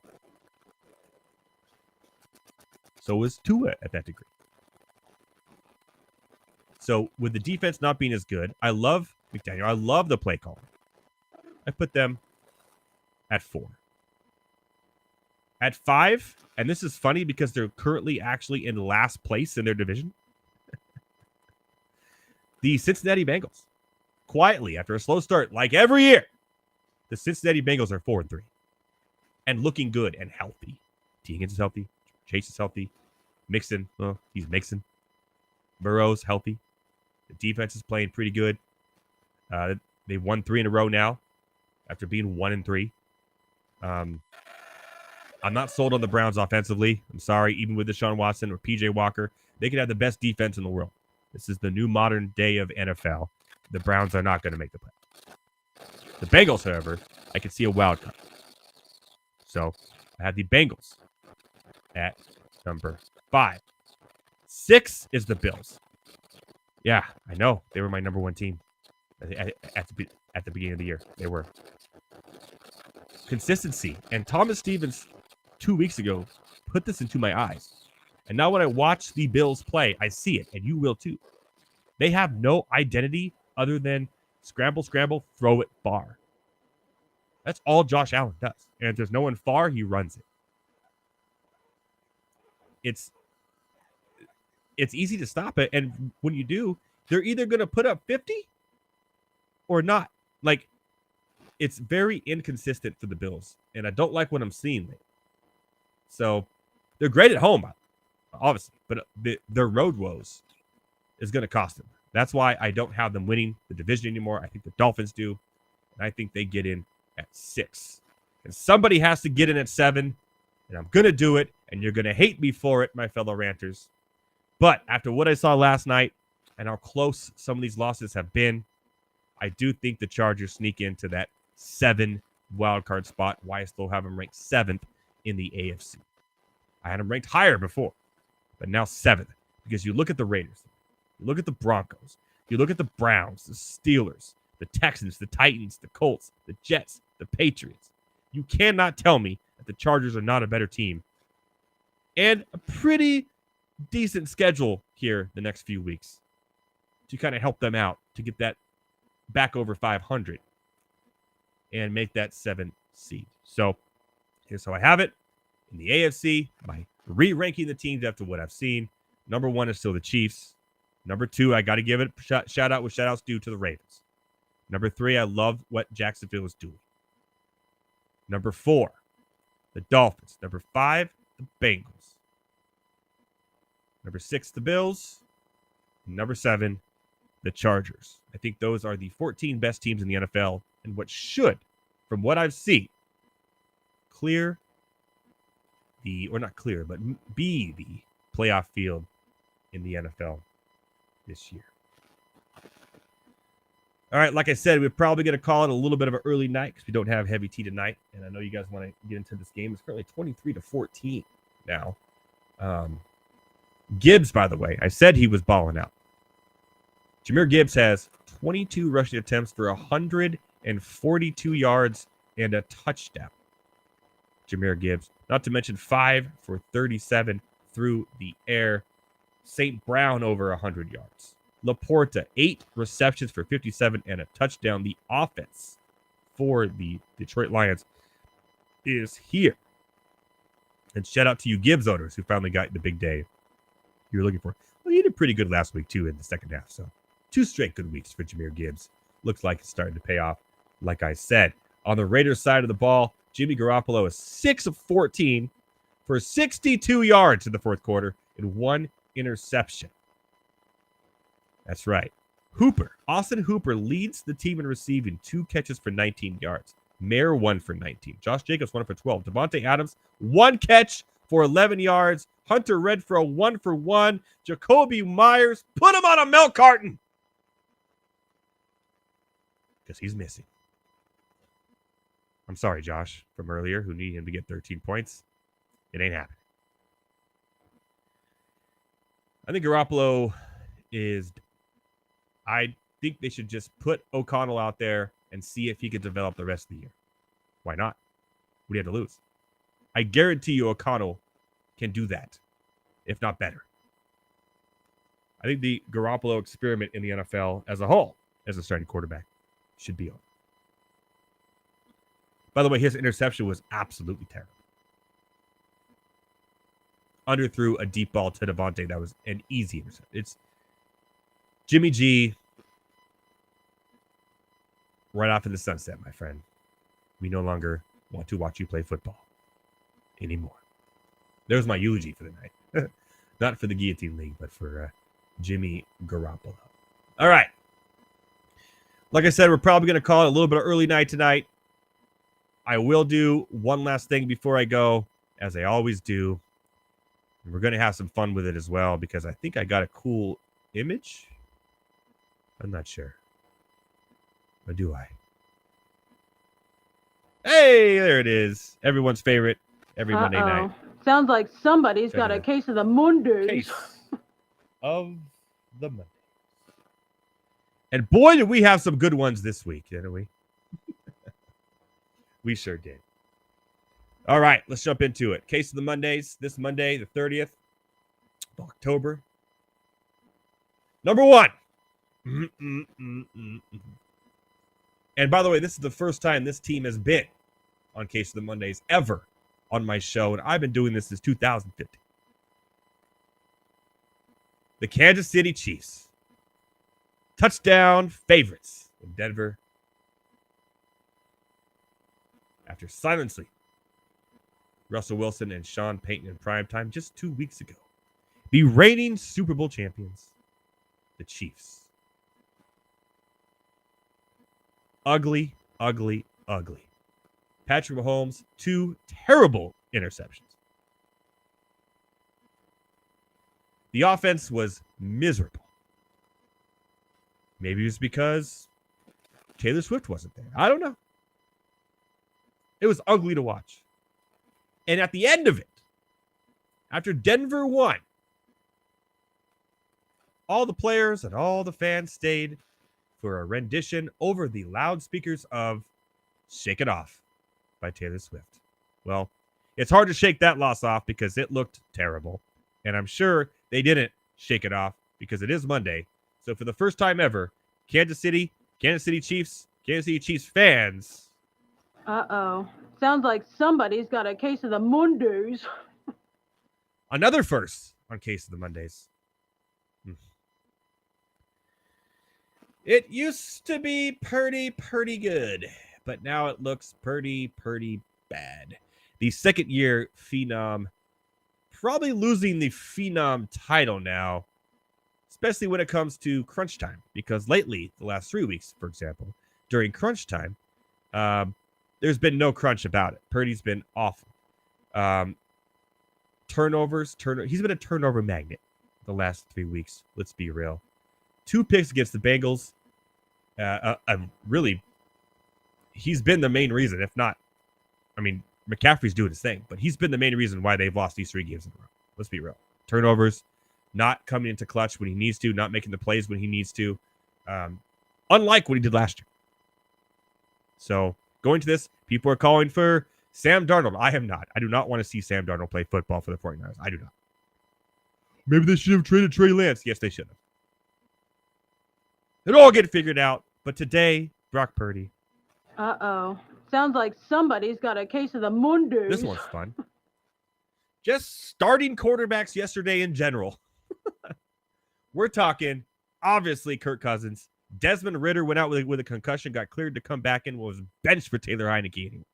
So is Tua at that degree. So with the defense not being as good, I love McDaniel. I love the play call. I put them at 4. At 5, and this is funny because they're currently actually in last place in their division. The Cincinnati Bengals. Quietly, after a slow start, like every year, the Cincinnati Bengals are 4-3. And looking good and healthy. T. Higgins is healthy. Chase is healthy. Mixon, well, he's Mixon. Burrow's healthy. The defense is playing pretty good. They've won 3 in a row now after being 1-3. I'm not sold on the Browns offensively. I'm sorry. Even with Deshaun Watson or P.J. Walker, they could have the best defense in the world. This is the new modern day of NFL. The Browns are not going to make the play. The Bengals, however, I can see a wild card. So I have the Bengals at number 5. 6 is the Bills. Yeah, I know. They were my number 1 team at the beginning of the year. They were. Consistency. And Thomas Stevens 2 weeks ago put this into my eyes. And now when I watch the Bills play, I see it, and you will too. They have no identity other than scramble, scramble, throw it far. That's all Josh Allen does. And if there's no one far, he runs it. It's easy to stop it. And when you do, they're either going to put up 50 or not. Like, it's very inconsistent for the Bills. And I don't like what I'm seeing lately. So they're great at home, obviously. But their road woes is going to cost them. That's why I don't have them winning the division anymore. I think the Dolphins do. And I think they get in at 6. And somebody has to get in at 7. And I'm going to do it. And you're going to hate me for it, my fellow ranters. But after what I saw last night and how close some of these losses have been, I do think the Chargers sneak into that 7 wildcard spot. Why I still have them ranked 7th in the AFC. I had them ranked higher before, but now 7th. Because you look at the Raiders, you look at the Broncos, you look at the Browns, the Steelers, the Texans, the Titans, the Colts, the Jets, the Patriots. You cannot tell me that the Chargers are not a better team. And a pretty decent schedule here the next few weeks to kind of help them out to get that back over 500 and make that 7th seed. So here's how I have it. In the AFC, by re-ranking the teams after what I've seen, number 1 is still the Chiefs. Number 2, I got to give it a shout out with shout outs due to the Ravens. Number 3, I love what Jacksonville is doing. Number 4, the Dolphins. Number 5, the Bengals. Number 6, the Bills. Number 7, the Chargers. I think those are the 14 best teams in the NFL and what should, from what I've seen, clear the, or not clear, but be the playoff field in the NFL this year. All right, like I said, we're probably going to call it a little bit of an early night because we don't have heavy tea tonight. And I know you guys want to get into this game. It's currently 23-14 now. Gibbs, by the way, I said he was balling out. Jahmyr Gibbs has 22 rushing attempts for 142 yards and a touchdown. Jahmyr Gibbs, not to mention 5 for 37 through the air. St. Brown over 100 yards. Laporta, 8 receptions for 57 and a touchdown. The offense for the Detroit Lions is here. And shout out to you Gibbs owners who finally got the big day you were looking for. Well, you did pretty good last week, too, in the second half. So 2 straight good weeks for Jahmyr Gibbs. Looks like it's starting to pay off, like I said. On the Raiders side of the ball, Jimmy Garoppolo is 6 of 14 for 62 yards in the fourth quarter and 1 interception. That's right. Austin Hooper leads the team in receiving, 2 catches for 19 yards. Mayer 1 for 19. Josh Jacobs 1 for 12. Devontae Adams 1 catch for 11 yards. Hunter Renfrow 1 for 1. Jacoby Myers, put him on a milk carton because he's missing. I'm sorry, Josh, from earlier, who needed him to get 13 points. It ain't happening. I think Garoppolo is... I think they should just put O'Connell out there and see if he can develop the rest of the year. Why not? What do you have to lose? I guarantee you O'Connell can do that, if not better. I think the Garoppolo experiment in the NFL as a whole, as a starting quarterback, should be on. By the way, his interception was absolutely terrible. Underthrew a deep ball to Devontae that was an easy interception. It's Jimmy G right off in the sunset, my friend. We no longer want to watch you play football anymore. There's my eulogy for the night. Not for the Guillotine League, but for Jimmy Garoppolo. All right. Like I said, we're probably going to call it a little bit of early night tonight. I will do one last thing before I go. as I always do. And we're going to have some fun with it as well because I think I got a cool image. I'm not sure. Or do I? Hey, there it is. Everyone's favorite every Monday night. Sounds like somebody's Check got it a out. case of the Mondays. Case of the Monday. And boy, did we have some good ones this week, didn't we? We sure did. All right, let's jump into it. Case of the Mondays, this Monday, the 30th of October. Number one. And by the way, this is the first time this team has been on Case of the Mondays ever on my show, and I've been doing this since 2015. The Kansas City Chiefs. Touchdown favorites in Denver. After silencing Russell Wilson and Sean Payton in primetime just 2 weeks ago. The reigning Super Bowl champions, the Chiefs. Ugly, ugly, ugly. Patrick Mahomes, 2 terrible interceptions. The offense was miserable. Maybe it was because Taylor Swift wasn't there. I don't know. It was ugly to watch. And at the end of it, after Denver won, all the players and all the fans stayed for a rendition over the loudspeakers of Shake It Off by Taylor Swift. Well, it's hard to shake that loss off because it looked terrible. And I'm sure they didn't shake it off because it is Monday. So for the first time ever, Kansas City Chiefs fans. Sounds like somebody's got a case of the Mondays. Another first on Case of the Mondays. It used to be pretty good, but now it looks pretty bad. The second year Phenom probably losing the Phenom title now, especially when it comes to crunch time, because lately, the last 3 weeks, for example, during crunch time, there's been no crunch about it. Purdy's been awful. Turnovers. He's been a turnover magnet the last 3 weeks. Let's be real. 2 picks against the Bengals. Really, he's been the main reason, if not, I mean, McCaffrey's doing his thing, but he's been the main reason why they've lost these 3 games in a row. Let's be real. Turnovers, not coming into clutch when he needs to, not making the plays when he needs to, unlike what he did last year. So going to this, people are calling for Sam Darnold. I am not. I do not want to see Sam Darnold play football for the 49ers. I do not. Maybe they should have traded Trey Lance. Yes, they should have. It'll all get figured out. But today, Brock Purdy. Sounds like somebody's got a case of the Mondays. This one's fun. Just starting quarterbacks yesterday in general. We're talking, obviously, Kirk Cousins. Desmond Ridder went out with a concussion, got cleared to come back in, was benched for Taylor Heineke anyways.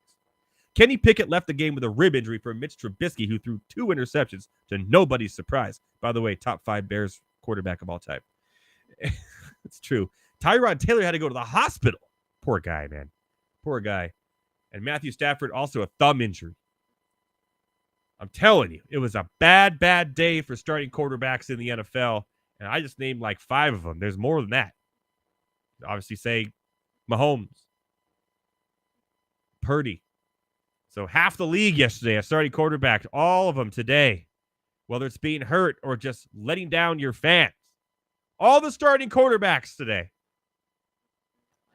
Kenny Pickett left the game with a rib injury for Mitch Trubisky, who threw 2 interceptions to nobody's surprise. By the way, top 5 Bears quarterback of all time. It's true. Tyrod Taylor had to go to the hospital. Poor guy, man. Poor guy. And Matthew Stafford, also a thumb injury. I'm telling you, it was a bad day for starting quarterbacks in the NFL. And I just named like 5 of them. There's more than that. Obviously, say Mahomes, Purdy. So half the league yesterday, a starting quarterback, all of them today, whether it's being hurt or just letting down your fans. All the starting quarterbacks today.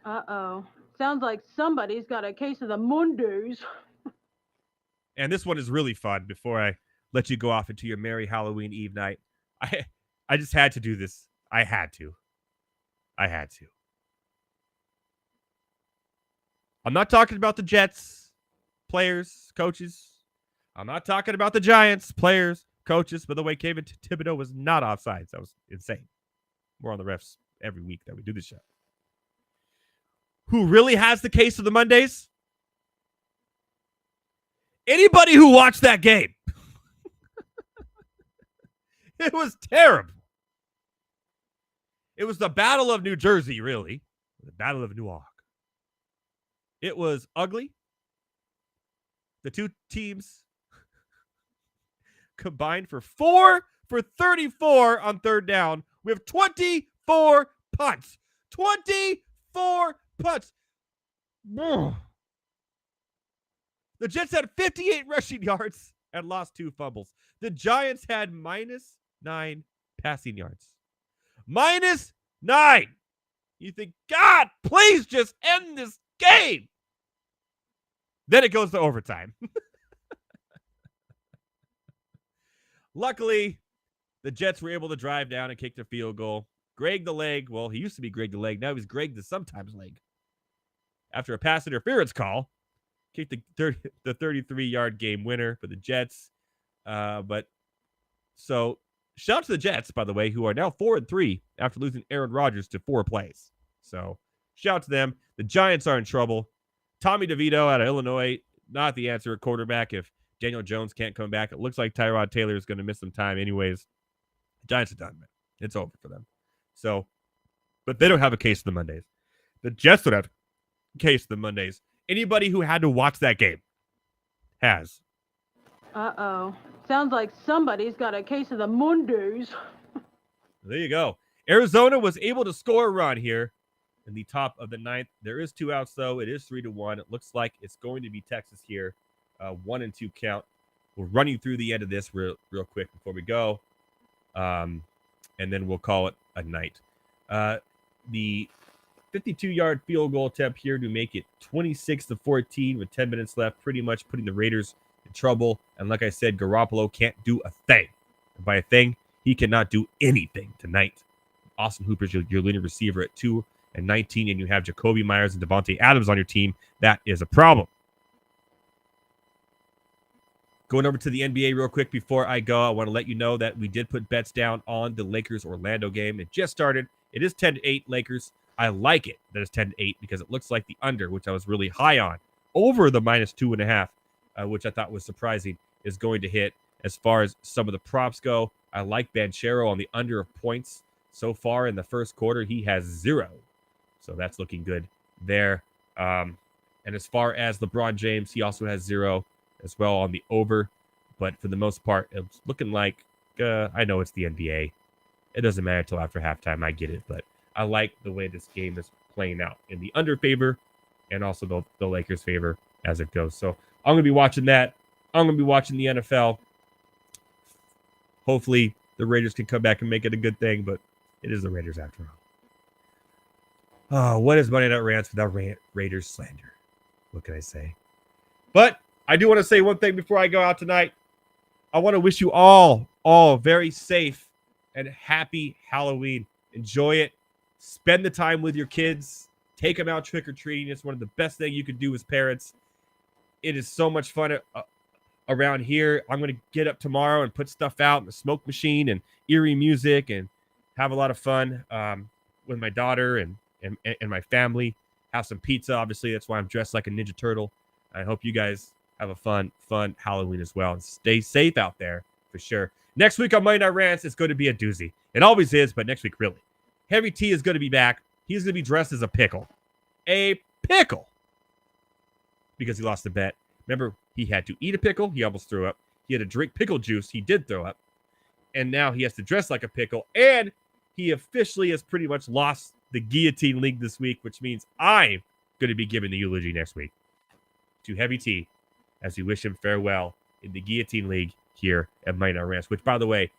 Sounds like somebody's got a case of the Mondays. And this one is really fun before I let you go off into your merry Halloween Eve night. I just had to do this. I had to. I'm not talking about the Jets, players, coaches. I'm not talking about the Giants, players, coaches. By the way, Kevin Thibodeau was not offsides. That was insane. More on the refs every week that we do this show. Who really has the case of the Mondays? Anybody who watched that game. It was terrible. It was the Battle of New Jersey, really. The Battle of Newark. It was ugly. The 2 teams combined for 4 for 34 on third down. We have 24 punts. 24 punts. The Jets had 58 rushing yards and lost 2 fumbles. The Giants had -9 passing yards. -9. You think, God, please just end this game. Then it goes to overtime. Luckily, the Jets were able to drive down and kick the field goal. Greg the Leg, well, he used to be Greg the Leg. Now he's Greg the Sometimes Leg. After a pass interference call, kicked the 33-yard game winner for the Jets. But so shout out to the Jets, by the way, who are now 4-3 after losing Aaron Rodgers to 4 plays. So shout out to them. The Giants are in trouble. Tommy DeVito out of Illinois, not the answer at quarterback if Daniel Jones can't come back. It looks like Tyrod Taylor is going to miss some time anyways. The Giants are done, man. It's over for them. So, but they don't have a case of the Mondays. The Jets don't have a case of the Mondays. Anybody who had to watch that game has. Uh-oh. Sounds like somebody's got a case of the Mondays. There you go. Arizona was able to score a run here in the top of the 9th. There is 2 outs, though. It is 3-1. It looks like it's going to be Texas here. 1-2 count. We'll run you through the end of this real quick before we go. And then we'll call it a night. The 52-yard field goal attempt here to make it 26-14 with 10 minutes left, pretty much putting the Raiders in trouble. And like I said, Garoppolo can't do a thing. And by a thing, he cannot do anything tonight. Austin Hooper's your leading receiver at 2 and 19, and you have Jacoby Myers and Devontae Adams on your team. That is a problem. Going over to the NBA real quick before I go, I want to let you know that we did put bets down on the Lakers-Orlando game. It just started. It is 10-8 Lakers. I like it that it's 10-8 because it looks like the under, which I was really high on, over the -2.5, which I thought was surprising, is going to hit. As far as some of the props go, I like Banchero on the under of points. So far in the first quarter, he has 0. So that's looking good there. And as far as LeBron James, he also has 0 as well on the over. But for the most part, it's looking like, I know it's the NBA. It doesn't matter until after halftime. I get it. But I like the way this game is playing out in the under favor and also the Lakers favor as it goes. So I'm going to be watching that. I'm going to be watching the NFL. Hopefully the Raiders can come back and make it a good thing, but it is the Raiders after all. Oh, what is Monday Night Rants without Raiders slander? What can I say? But I do want to say one thing before I go out tonight. I want to wish you all very safe and happy Halloween. Enjoy it. Spend the time with your kids. Take them out trick-or-treating. It's one of the best things you can do as parents. It is so much fun around here. I'm going to get up tomorrow and put stuff out in the smoke machine and eerie music and have a lot of fun with my daughter and my family. Have some pizza, obviously. That's why I'm dressed like a Ninja Turtle. I hope you guys have a fun Halloween as well. And stay safe out there for sure. Next week on Monday Night Rants, it's going to be a doozy. It always is, but next week, really. Heavy T is going to be back. He's going to be dressed as a pickle. A pickle. Because he lost the bet. Remember, he had to eat a pickle. He almost threw up. He had to drink pickle juice. He did throw up. And now he has to dress like a pickle. And he officially has pretty much lost the Guillotine League this week, which means I'm going to be giving the eulogy next week to Heavy T as we wish him farewell in the Guillotine League here at Monday Night Rants, which, by the way,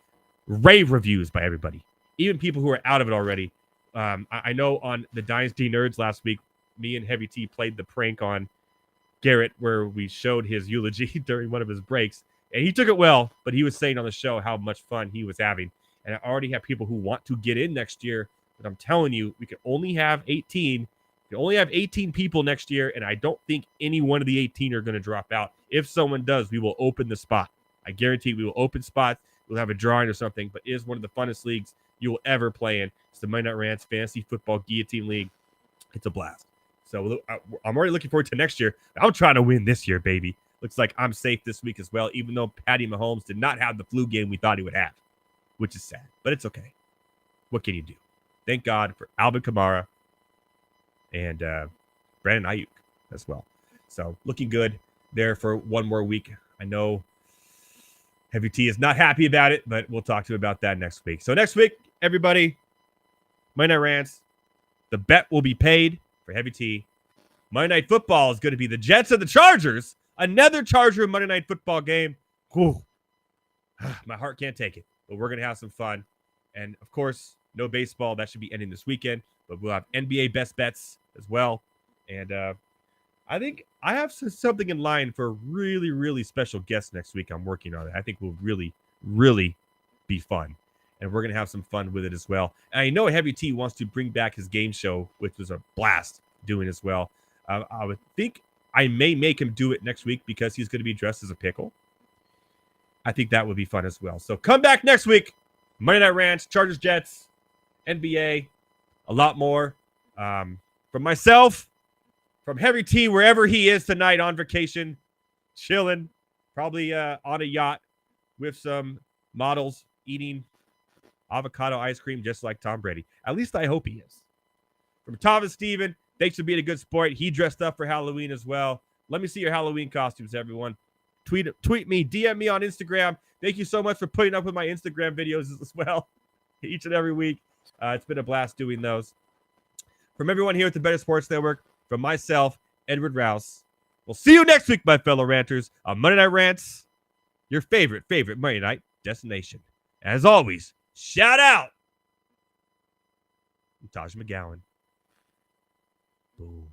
rave reviews by everybody, even people who are out of it already. I know on the Dynasty Nerds last week, me and Heavy T played the prank on Garrett where we showed his eulogy during one of his breaks, and he took it well, but he was saying on the show how much fun he was having. And I already have people who want to get in next year, but I'm telling you, we can only have 18. You only have 18 people next year, and I don't think any one of the 18 are going to drop out. If someone does, we will open the spot. I guarantee we will open spots. We'll have a drawing or something, but it is one of the funnest leagues you will ever play in. It's the Monday Night Rants Fantasy Football Guillotine League. It's a blast. So I'm already looking forward to next year. I'm trying to win this year, baby. Looks like I'm safe this week as well, even though Patty Mahomes did not have the flu game we thought he would have, which is sad, but it's okay. What can you do? Thank God for Alvin Kamara and Brandon Ayuk as well. So looking good there for one more week. I know Heavy T is not happy about it, but we'll talk to him about that next week. So next week, everybody, Monday Night Rants, the bet will be paid for Heavy T. Monday Night Football is going to be the Jets and the Chargers. Another Charger Monday Night Football game. Whew. My heart can't take it, but we're going to have some fun. And, of course, no baseball. That should be ending this weekend, but we'll have NBA best bets as well. And I think I have something in line for a really, really special guest next week. I'm working on it. I think will really, really be fun. And we're going to have some fun with it as well. And I know Heavy T wants to bring back his game show, which was a blast doing as well. I would think I may make him do it next week because he's going to be dressed as a pickle. I think that would be fun as well. So come back next week. Monday Night Rants, Chargers, Jets, NBA, a lot more. From myself, from Heavy T, wherever he is tonight on vacation, chilling, probably on a yacht with some models eating avocado ice cream just like Tom Brady. At least I hope he is. From Tom and Steven, thanks for being a good sport. He dressed up for Halloween as well. Let me see your Halloween costumes, everyone. Tweet me, DM me on Instagram. Thank you so much for putting up with my Instagram videos as well each and every week. It's been a blast doing those. From everyone here at the Better Sports Network, from myself, Edward Raus, we'll see you next week, my fellow ranters, on Monday Night Rants, your favorite Monday night destination. As always, shout out Taj McGowan. Boom.